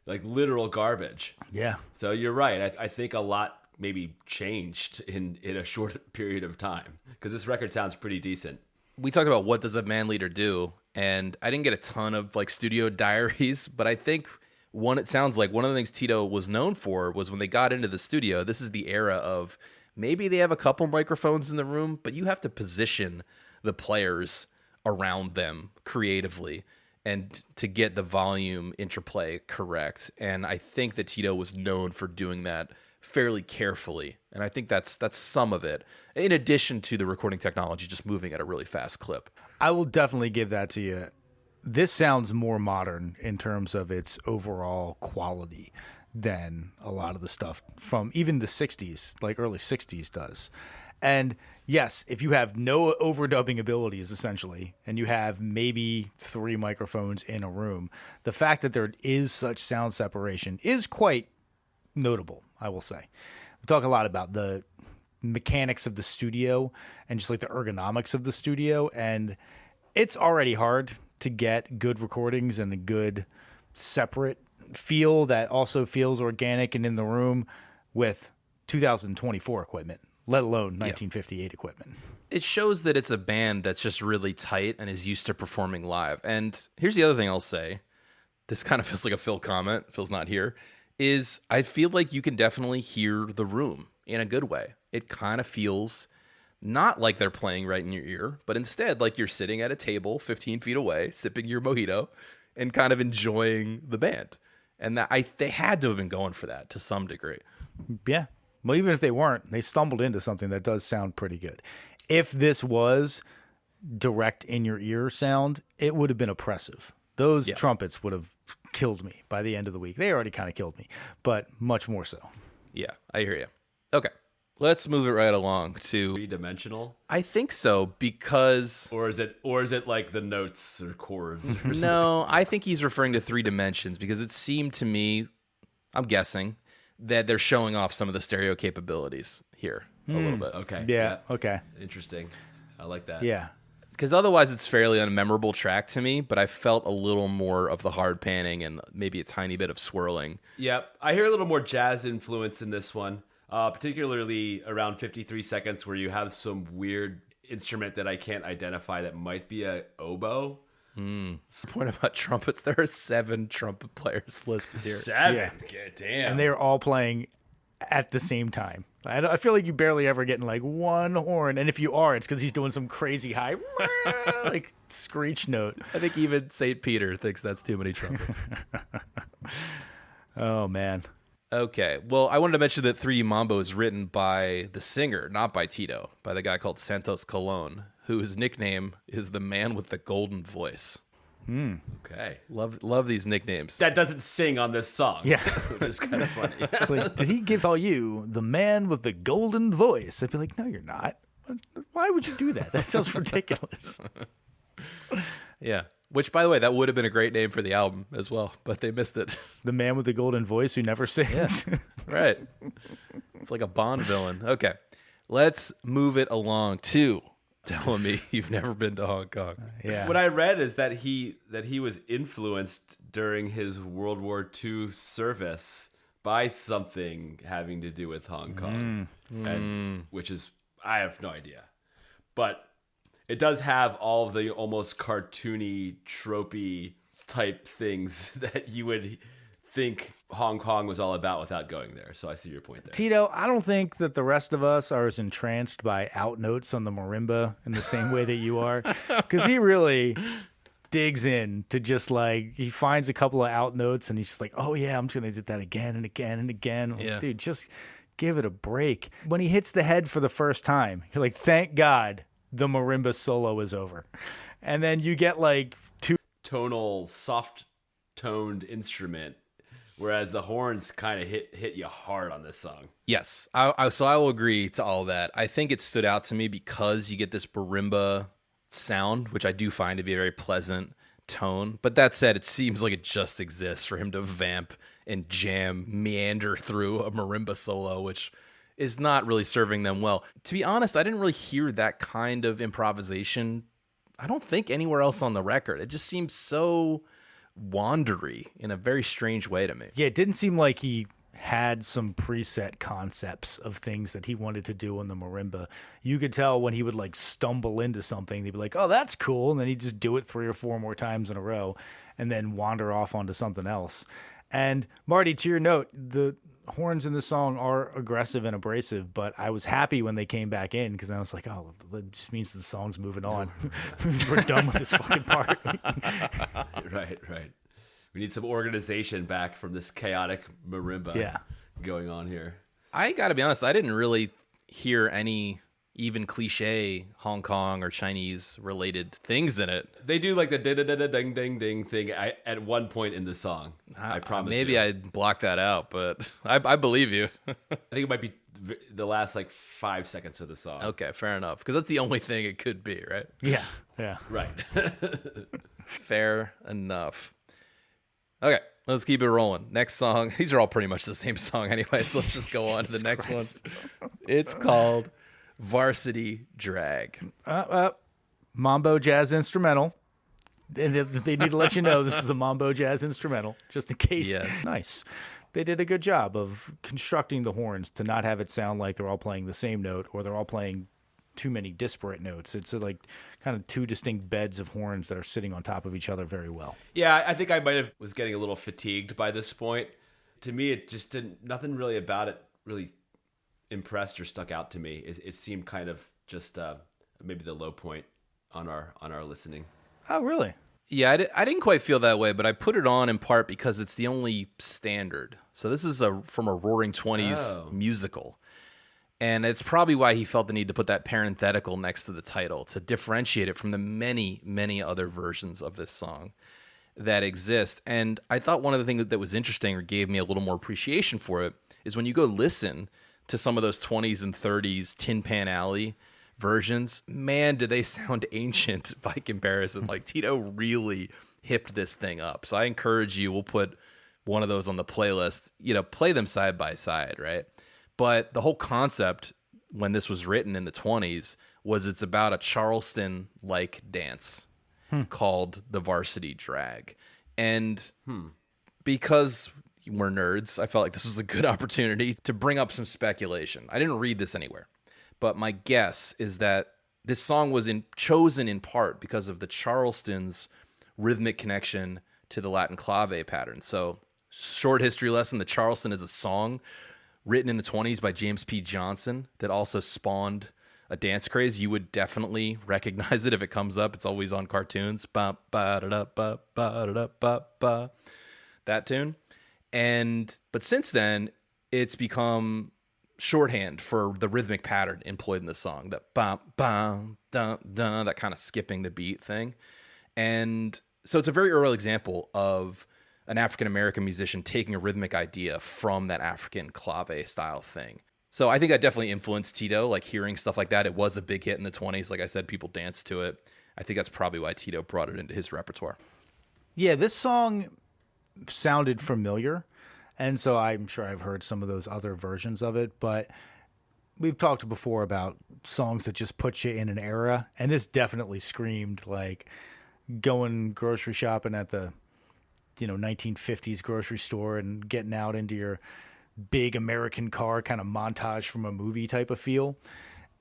A: Like literal garbage.
C: Yeah.
A: So you're right. I think a lot maybe changed in a short period of time because this record sounds pretty decent.
B: We talked about what does a band leader do, and I didn't get a ton of like studio diaries, but I think it sounds like one of the things Tito was known for was when they got into the studio, this is the era of maybe they have a couple microphones in the room, but you have to position the players around them creatively and to get the volume interplay correct. And I think that Tito was known for doing that fairly carefully. And I think that's some of it, in addition to the recording technology just moving at a really fast clip.
C: I will definitely give that to you. This sounds more modern in terms of its overall quality than a lot of the stuff from even the 60s, like early 60s does. And yes, if you have no overdubbing abilities, essentially, and you have maybe 3 microphones in a room, the fact that there is such sound separation is quite notable, I will say. We talk a lot about the mechanics of the studio and just like the ergonomics of the studio. And it's already hard to get good recordings and a good separate feel that also feels organic and in the room with 2024 equipment, let alone 1958 equipment.
B: It shows that it's a band that's just really tight and is used to performing live. And here's the other thing I'll say. This kind of feels like a Phil comment. Phil's not here. Is I feel like you can definitely hear the room in a good way. It kind of feels not like they're playing right in your ear, but instead like you're sitting at a table 15 feet away, sipping your mojito and kind of enjoying the band. And they had to have been going for that to some degree.
C: Yeah. Well, even if they weren't, they stumbled into something that does sound pretty good. If this was direct in your ear sound, it would have been oppressive. Those trumpets would have killed me by the end of the week. They already kind of killed me, but much more so.
B: Yeah, I hear you. Okay, let's move it right along to
A: Three-dimensional?
B: I think so, because
A: Or is it like the notes or chords or something?
B: no, I think he's referring to 3 dimensions because it seemed to me, I'm guessing, that they're showing off some of the stereo capabilities here a little bit.
A: Okay.
C: Yeah. Okay.
A: Interesting. I like that.
C: Yeah.
B: Because otherwise it's fairly unmemorable track to me, but I felt a little more of the hard panning and maybe a tiny bit of swirling.
A: Yep. I hear a little more jazz influence in this one, particularly around 53 seconds where you have some weird instrument that I can't identify that might be a oboe.
B: The point about trumpets, there are 7 trumpet players listed here.
A: 7?
C: Yeah.
A: God damn.
C: And they're all playing at the same time. I feel like you barely ever getting like one horn. And if you are, it's because he's doing some crazy high, like screech note.
B: I think even St. Peter thinks that's too many trumpets.
C: Oh, man.
B: Okay, well, I wanted to mention that 3D Mambo is written by the singer, not by Tito, by the guy called Santos Colon, whose nickname is the man with the golden voice.
A: Okay.
B: Love these nicknames.
A: That doesn't sing on this song.
C: Yeah.
A: Which is kind of funny.
C: It's like, did he give all you the man with the golden voice? I'd be like, no, you're not. Why would you do that? That sounds ridiculous.
B: Yeah. Which, by the way, that would have been a great name for the album as well, but they missed it.
C: The man with the golden voice who never sings.
B: Right. It's like a Bond villain. Okay. Let's move it along to telling me you've never been to Hong Kong.
C: Yeah.
A: What I read is that he was influenced during his World War II service by something having to do with Hong Kong, and which is I have no idea, but it does have all of the almost cartoony, tropey type things that you would think Hong Kong was all about without going there. So I see your point there.
C: Tito, I don't think that the rest of us are as entranced by out notes on the marimba in the same way that you are, because he really digs in to just like, he finds a couple of out notes and he's just like, oh yeah, I'm just going to do that again and again and again. I'm like,
B: Yeah.
C: dude, just give it a break. When he hits the head for the first time, you're like, thank God the marimba solo is over. And then you get like 2
A: Tonal, soft-toned instrument, whereas the horns kind of hit you hard on this song.
B: Yes. So I will agree to all that. I think it stood out to me because you get this marimba sound, which I do find to be a very pleasant tone. But that said, it seems like it just exists for him to vamp and meander through a marimba solo, which is not really serving them well. To be honest, I didn't really hear that kind of improvisation, I don't think, anywhere else on the record. It just seems so wandery in a very strange way to me.
C: Yeah, it didn't seem like he had some preset concepts of things that he wanted to do on the marimba. You could tell when he would like stumble into something, they'd be like, oh, that's cool. And then he'd just do it 3 or 4 more times in a row and then wander off onto something else. And Marty, to your note, the horns in this song are aggressive and abrasive, but I was happy when they came back in because I was like, oh, that just means the song's moving on. We're done with this fucking part.
A: Right. We need some organization back from this chaotic marimba going on here.
B: I got to be honest, I didn't really hear any even cliche Hong Kong or Chinese related things in it.
A: They do like the ding ding ding thing at one point in the song. I promise.
B: Maybe
A: you.
B: I blocked that out, but I believe you.
A: I think it might be the last like 5 seconds of the song.
B: Okay, fair enough. Because that's the only thing it could be, right?
C: Yeah.
A: Right.
B: Fair enough. Okay, let's keep it rolling. Next song. These are all pretty much the same song anyway, so let's just go on to the next one. It's called Varsity Drag.
C: Mambo jazz instrumental. They need to let you know this is a mambo jazz instrumental, just in case.
B: Yes.
C: Nice. They did a good job of constructing the horns to not have it sound like they're all playing the same note or they're all playing too many disparate notes. It's like kind of two distinct beds of horns that are sitting on top of each other very well.
A: Yeah, I think I might have was getting a little fatigued by this point. To me, it just didn't. Nothing really about it really impressed or stuck out to me. It seemed kind of just maybe the low point on our listening.
C: Oh, really?
B: Yeah, I didn't quite feel that way, but I put it on in part because it's the only standard. So this is from a Roaring Twenties musical. And it's probably why he felt the need to put that parenthetical next to the title to differentiate it from the many, many other versions of this song that exist. And I thought one of the things that was interesting or gave me a little more appreciation for it is when you go listen to some of those 20s and 30s Tin Pan Alley versions, man, do they sound ancient by comparison. Like Tito really hipped this thing up. So I encourage you, we'll put one of those on the playlist, play them side by side, right? But the whole concept when this was written in the 20s was it's about a Charleston-like dance called the Varsity Drag. And because we're nerds, I felt like this was a good opportunity to bring up some speculation. I didn't read this anywhere, but my guess is that this song was chosen in part because of the Charleston's rhythmic connection to the Latin clave pattern. So, short history lesson, the Charleston is a song written in the 20s by James P. Johnson that also spawned a dance craze. You would definitely recognize it if it comes up. It's always on cartoons. Ba, ba, da, da, ba, ba, da, da, ba, ba. That tune. But since then, it's become shorthand for the rhythmic pattern employed in the song. That bum, bum, dun, dun, that kind of skipping the beat thing. And so it's a very early example of an African-American musician taking a rhythmic idea from that African clave style thing. So I think that definitely influenced Tito, like hearing stuff like that. It was a big hit in the 20s. Like I said, people danced to it. I think that's probably why Tito brought it into his repertoire.
C: Yeah, this song sounded familiar, and so I'm sure I've heard some of those other versions of it, but we've talked before about songs that just put you in an era, and this definitely screamed like going grocery shopping at the 1950s grocery store and getting out into your big American car kind of montage from a movie type of feel.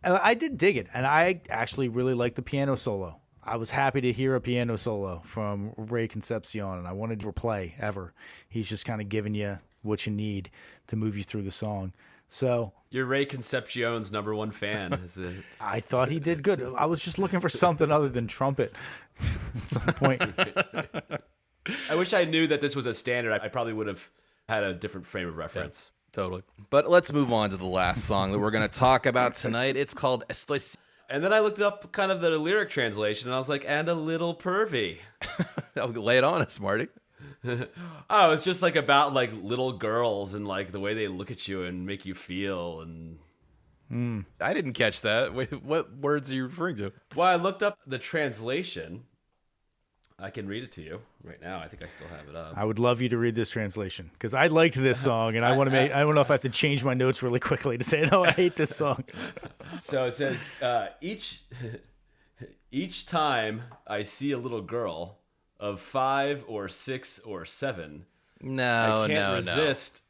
C: I did dig it, and I actually really liked the piano solo. I was happy to hear a piano solo from Ray Concepcion, and I wanted to play ever. He's just kind of giving you what you need to move you through the song. So
A: you're Ray Concepcion's number one fan. Is it?
C: I thought he did good. I was just looking for something other than trumpet at some point.
A: I wish I knew that this was a standard. I probably would have had a different frame of reference.
B: Yeah, totally. But let's move on to the last song that we're going to talk about tonight. It's called Estoy.
A: And then I looked up kind of the lyric translation, and I was like, and a little pervy.
B: Lay it on us, Marty.
A: Oh, it's just like about like little girls and like the way they look at you and make you feel. And
B: I didn't catch that. Wait, what words are you referring to?
A: Well, I looked up the translation. I can read it to you right now. I think I still have it up.
C: I would love you to read this translation because I liked this song, and I want to make. I don't know if I have to change my notes really quickly to say, no, I hate this song.
A: So it says, each time I see a little girl of 5 or 6 or 7, I can't resist.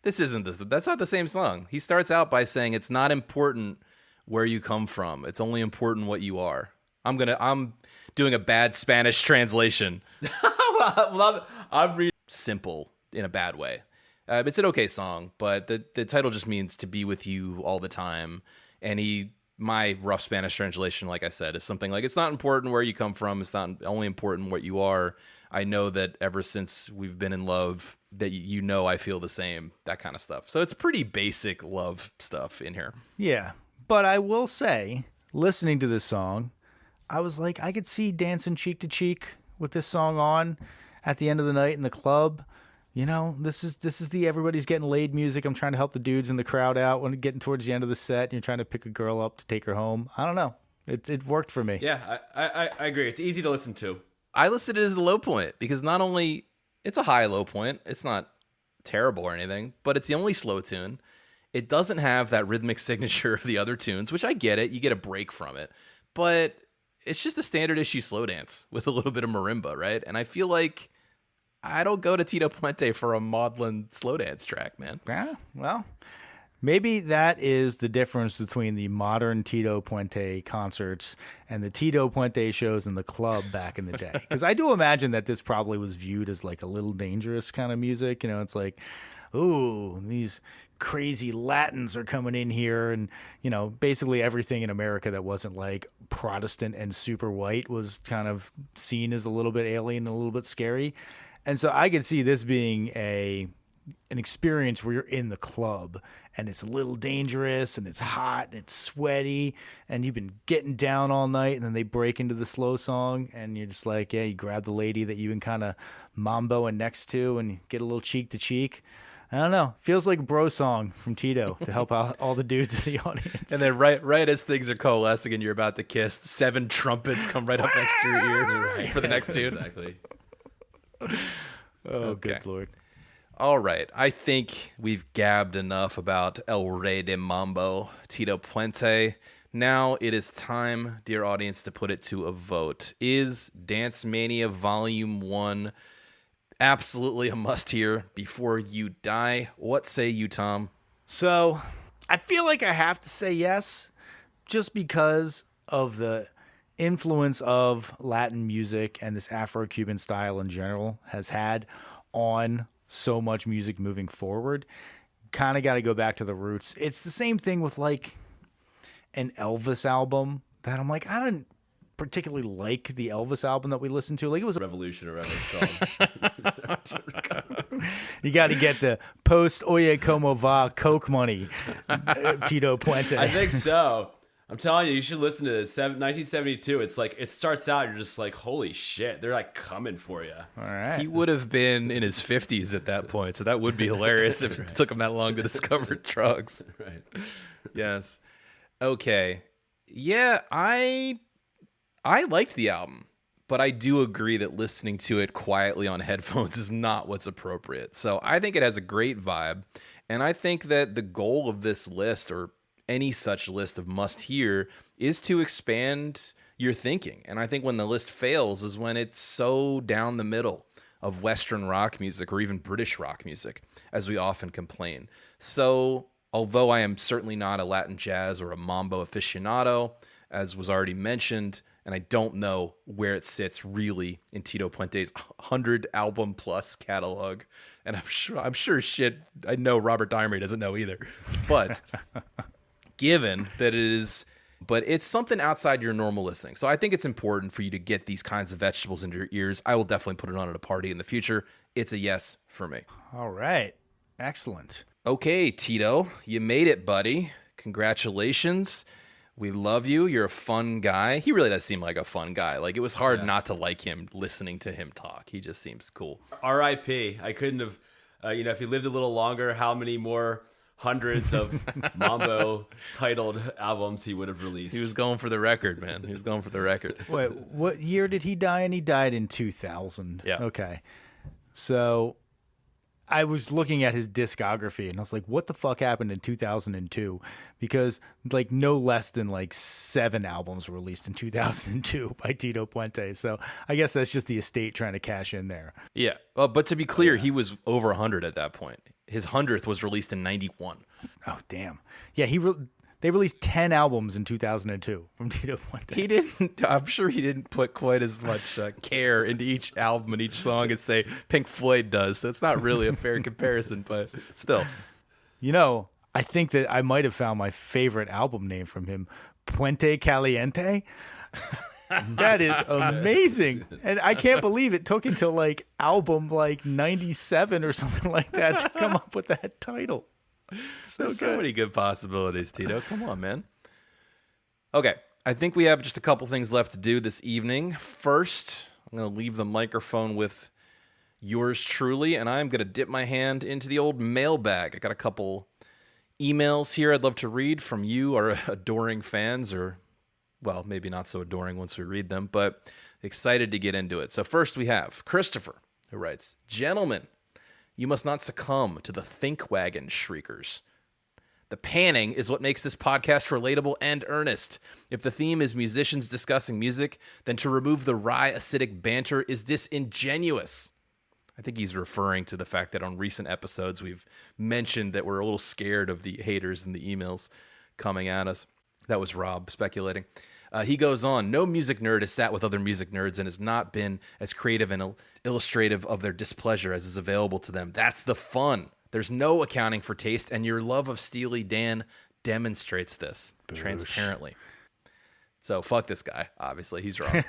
B: This isn't this. That's not the same song. He starts out by saying it's not important where you come from. It's only important what you are. I'm doing a bad Spanish translation.
A: Well, I'm reading
B: simple in a bad way. It's an okay song, but the title just means to be with you all the time. And my rough Spanish translation, like I said, is something like, it's not important where you come from. It's not only important what you are. I know that ever since we've been in love, that I feel the same, that kind of stuff. So it's pretty basic love stuff in here.
C: Yeah, but I will say, listening to this song, I was like, I could see dancing cheek to cheek with this song on at the end of the night in the club. This is the everybody's getting laid music. I'm trying to help the dudes in the crowd out when getting towards the end of the set. And you're trying to pick a girl up to take her home. I don't know. It worked for me.
A: Yeah, I agree. It's easy to listen to.
B: I listed it as the low point because not only It's a high-low point. It's not terrible or anything, but it's the only slow tune. It doesn't have that rhythmic signature of the other tunes, which I get it. You get a break from it. But it's just a standard issue slow dance with a little bit of marimba, right? And I feel like I don't go to Tito Puente for a maudlin slow dance track, man.
C: Yeah, well, maybe that is the difference between the modern Tito Puente concerts and the Tito Puente shows in the club back in the day. Because I do imagine that this probably was viewed as like a little dangerous kind of music. You know, it's like, ooh, these crazy Latins are coming in here. And, you know, basically everything in America that wasn't like Protestant and super white was kind of seen as a little bit alien and a little bit scary. And so I could see this being an experience where you're in the club and it's a little dangerous and it's hot and it's sweaty and you've been getting down all night, and then they break into the slow song and you're just like, yeah, you grab the lady that you've been kind of mamboing next to and you get a little cheek to cheek. I don't know. Feels like a bro song from Tito to help out all the dudes in the audience.
B: And then right as things are coalescing and you're about to kiss, 7 trumpets come right up next to your ears for the next tune.
A: Exactly.
C: Oh, good Lord.
B: All right. I think we've gabbed enough about El Rey de Mambo, Tito Puente. Now it is time, dear audience, to put it to a vote. Is Dance Mania Volume 1 absolutely a must-hear before you die? What say you, Tom?
C: So I feel like I have to say yes, just because of the influence of Latin music and this Afro-Cuban style in general has had on so much music moving forward. Kind of got to go back to the roots. It's the same thing with like an Elvis album that I'm like, I didn't particularly like the Elvis album that we listened to. Like, it was a
A: Revolution around this song.
C: You got to get the post Oye Como Va Coke money, Tito Puente.
A: I think so. I'm telling you, you should listen to this. 1972. It's like, it starts out, you're just like, holy shit, they're like coming for you.
C: All right.
B: He would have been in his 50s at that point, so that would be hilarious if it took him that long to discover drugs.
A: Right.
B: Yes. Okay. Yeah, I liked the album, but I do agree that listening to it quietly on headphones is not what's appropriate. So I think it has a great vibe, and I think that the goal of this list, or any such list of must-hear, is to expand your thinking. And I think when the list fails is when it's so down the middle of Western rock music or even British rock music, as we often complain. So although I am certainly not a Latin jazz or a mambo aficionado, as was already mentioned, and I don't know where it sits really in Tito Puente's 100 album plus catalog, and I'm sure shit I know Robert Dimery doesn't know either. But given that it is, but it's something outside your normal listening. So I think it's important for you to get these kinds of vegetables into your ears. I will definitely put it on at a party in the future. It's a yes for me.
C: All right. Excellent.
B: Okay, Tito, you made it, buddy. Congratulations. We love you. You're a fun guy. He really does seem like a fun guy. Like, it was hard not to like him listening to him talk. He just seems cool.
A: R.I.P. I couldn't have, if he lived a little longer, how many more hundreds of Mambo titled albums he would have released.
B: He was going for the record, man. He was going for the record.
C: Wait, what year did he die? And he died in 2000.
B: Yeah.
C: Okay. So I was looking at his discography and I was like, what the fuck happened in 2002? Because like no less than like 7 albums were released in 2002 by Tito Puente. So I guess that's just the estate trying to cash in there.
B: Yeah. But to be clear, he was over 100 at that point. His 100th was released in 91.
C: Oh, damn. Yeah, they released 10 albums in 2002 from Tito Puente.
B: I'm sure he didn't put quite as much care into each album and each song as, say, Pink Floyd does. So it's not really a fair comparison, but still.
C: You know, I think that I might have found my favorite album name from him, Puente Caliente. That is amazing. And I can't believe it took until like album like 97 or something like that to come up with that title.
B: So many good possibilities, Tito. Come on, man. Okay, I think we have just a couple things left to do this evening. First, I'm going to leave the microphone with yours truly, and I'm going to dip my hand into the old mailbag. I got a couple emails here I'd love to read from you, our adoring fans, or, well, maybe not so adoring once we read them, but excited to get into it. So first we have Christopher, who writes, "Gentlemen, you must not succumb to the think wagon shriekers. The panning is what makes this podcast relatable and earnest. If the theme is musicians discussing music, then to remove the wry, acidic banter is disingenuous." I think he's referring to the fact that on recent episodes, we've mentioned that we're a little scared of the haters and the emails coming at us. That was Rob speculating. He goes on, "No music nerd has sat with other music nerds and has not been as creative and illustrative of their displeasure as is available to them. That's the fun. There's no accounting for taste, and your love of Steely Dan demonstrates this transparently." So fuck this guy. Obviously, he's wrong.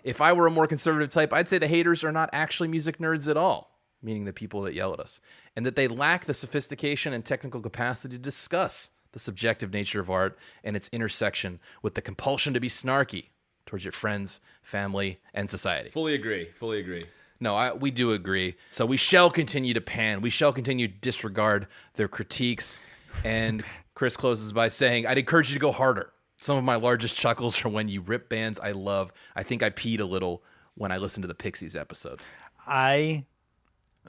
B: If I were a more conservative type, I'd say the haters are not actually music nerds at all, meaning the people that yell at us, and that they lack the sophistication and technical capacity to discuss the subjective nature of art and its intersection with the compulsion to be snarky towards your friends, family, and society.
A: Fully agree.
B: No, we do agree. So we shall continue to pan. We shall continue to disregard their critiques. And Chris closes by saying, "I'd encourage you to go harder. Some of my largest chuckles are when you rip bands I love. I think I peed a little when I listened to the Pixies episode."
C: I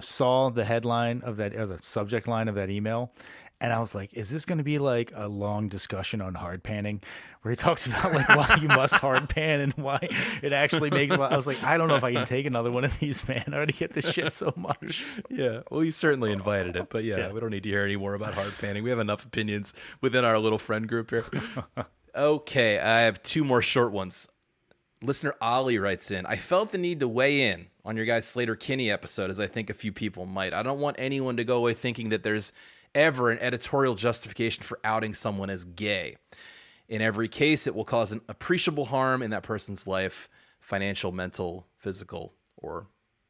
C: saw the headline of that, or the subject line of that email, and I was like, is this going to be like a long discussion on hard panning where he talks about like why you must hard pan and why it actually makes, I was like, I don't know if I can take another one of these, man. I already get this shit so much.
B: Yeah, well, you certainly invited it, but yeah, we don't need to hear any more about hard panning. We have enough opinions within our little friend group here. Okay, I have two more short ones. Listener Ollie writes in, "I felt the need to weigh in on your guys' Slater-Kinney episode, as I think a few people might. I don't want anyone to go away thinking that there's ever an editorial justification for outing someone as gay. In every case, it will cause an appreciable harm in that person's life, financial, mental, physical, or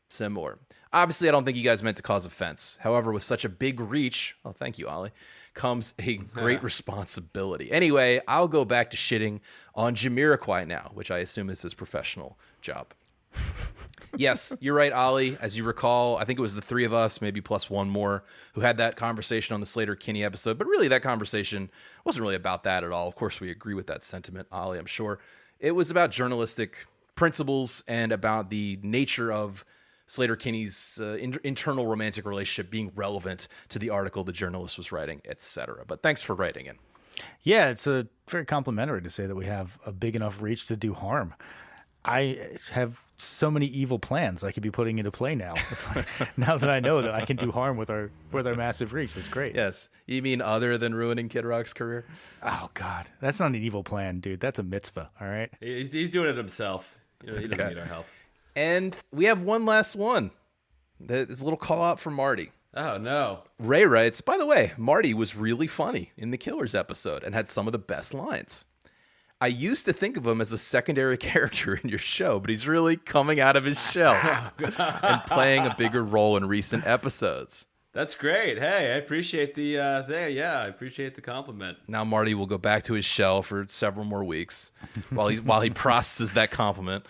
B: similar. Obviously, I don't think you guys meant to cause offense. However, with such a big reach," oh, thank you, Ollie, "comes a great responsibility. Anyway, I'll go back to shitting on Jamiroquai now," which I assume is his professional job. Yes, you're right, Ollie. As you recall, I think it was the three of us, maybe plus one more, who had that conversation on the Slater-Kinney episode. But really, that conversation wasn't really about that at all. Of course, we agree with that sentiment, Ollie, I'm sure. It was about journalistic principles and about the nature of Slater-Kinney's internal romantic relationship being relevant to the article the journalist was writing, etc. But thanks for writing in.
C: Yeah, it's very complimentary to say that we have a big enough reach to do harm. I have so many evil plans I could be putting into play now. Now that I know that I can do harm with our massive reach, that's great.
B: Yes. You mean other than ruining Kid Rock's career?
C: Oh, God. That's not an evil plan, dude. That's a mitzvah, all right?
A: He's doing it himself. He doesn't need our help.
B: And we have one last one. There's a little call out from Marty.
A: Oh, no.
B: Ray writes, "By the way, Marty was really funny in the Killers episode and had some of the best lines. I used to think of him as a secondary character in your show, but he's really coming out of his shell and playing a bigger role in recent episodes."
A: That's great. Hey, I appreciate the I appreciate the compliment.
B: Now Marty will go back to his shell for several more weeks while he processes that compliment.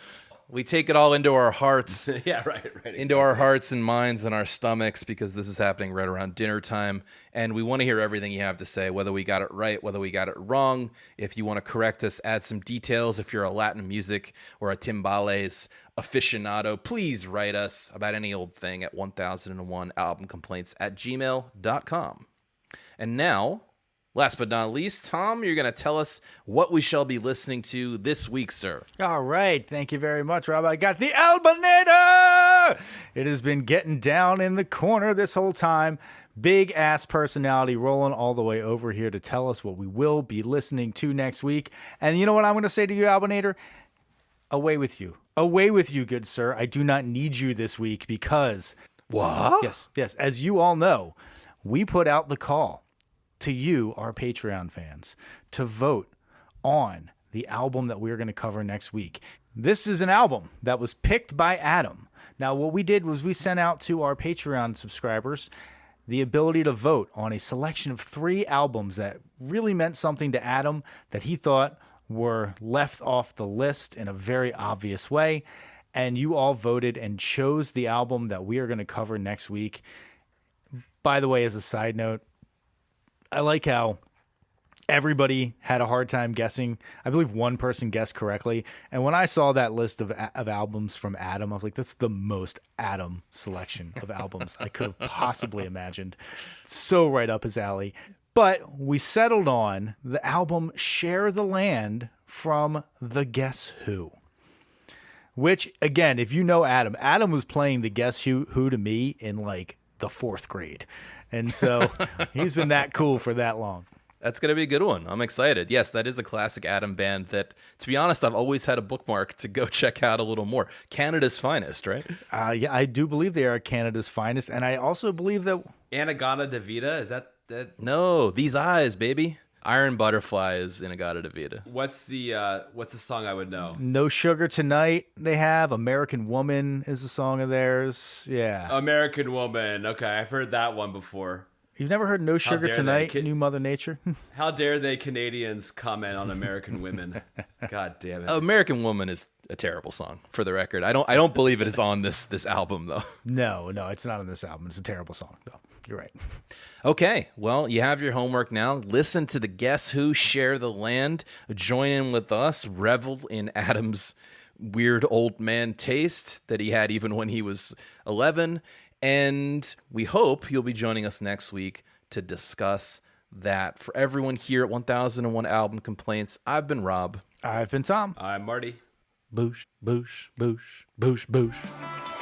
B: We take it all into our hearts.
A: Yeah, right.
B: Into our hearts and minds and our stomachs, because this is happening right around dinner time. And we want to hear everything you have to say, whether we got it right, whether we got it wrong. If you want to correct us, add some details. If you're a Latin music or a timbales aficionado, please write us about any old thing at 1001albumcomplaints@gmail.com. And now, last but not least, Tom, you're going to tell us what we shall be listening to this week, sir.
C: All right. Thank you very much, Rob. I got the Albinator! It has been getting down in the corner this whole time. Big ass personality rolling all the way over here to tell us what we will be listening to next week. And you know what I'm going to say to you, Albinator? Away with you. Away with you, good sir. I do not need you this week because...
B: What?
C: Yes. As you all know, we put out the call to you, our Patreon fans, to vote on the album that we're going to cover next week. This is an album that was picked by Adam. Now, what we did was we sent out to our Patreon subscribers the ability to vote on a selection of 3 albums that really meant something to Adam, that he thought were left off the list in a very obvious way. And you all voted and chose the album that we are going to cover next week. By the way, as a side note, I like how Everybody had a hard time guessing. I believe one person guessed correctly. And when I saw that list of albums from Adam, I was like, that's the most Adam selection of albums I could have possibly imagined. So right up his alley. But we settled on the album Share the Land from the Guess Who. Which, again, if you know Adam, Adam was playing the Guess Who to me in like the 4th grade. And so he's been that cool for that long.
B: That's going to be a good one. I'm excited. Yes, that is a classic Adam band that, to be honest, I've always had a bookmark to go check out a little more. Canada's finest, right?
C: Yeah, I do believe they are Canada's finest. And I also believe that...
A: Anagata Davida, is that?
B: No, These Eyes, baby. Iron Butterfly is Inagata Davida.
A: What's the song I would know?
C: No Sugar Tonight they have. American Woman is a song of theirs. Yeah.
A: American Woman. Okay, I've heard that one before.
C: You've never heard No Sugar Tonight, New Mother Nature?
A: How dare they Canadians comment on American Women? God damn it.
B: American Woman is a terrible song, for the record. I don't believe it is on this album, though.
C: No, it's not on this album. It's a terrible song, though. You're right.
B: Okay, well, you have your homework now. Listen to the Guess Who Share the Land. Join in with us. Revel in Adam's weird old man taste that he had even when he was 11. And we hope you'll be joining us next week to discuss that. For everyone here at 1001 Album Complaints, I've been Rob.
C: I've been Tom.
A: I'm Marty.
B: Boosh, boosh, boosh, boosh, boosh.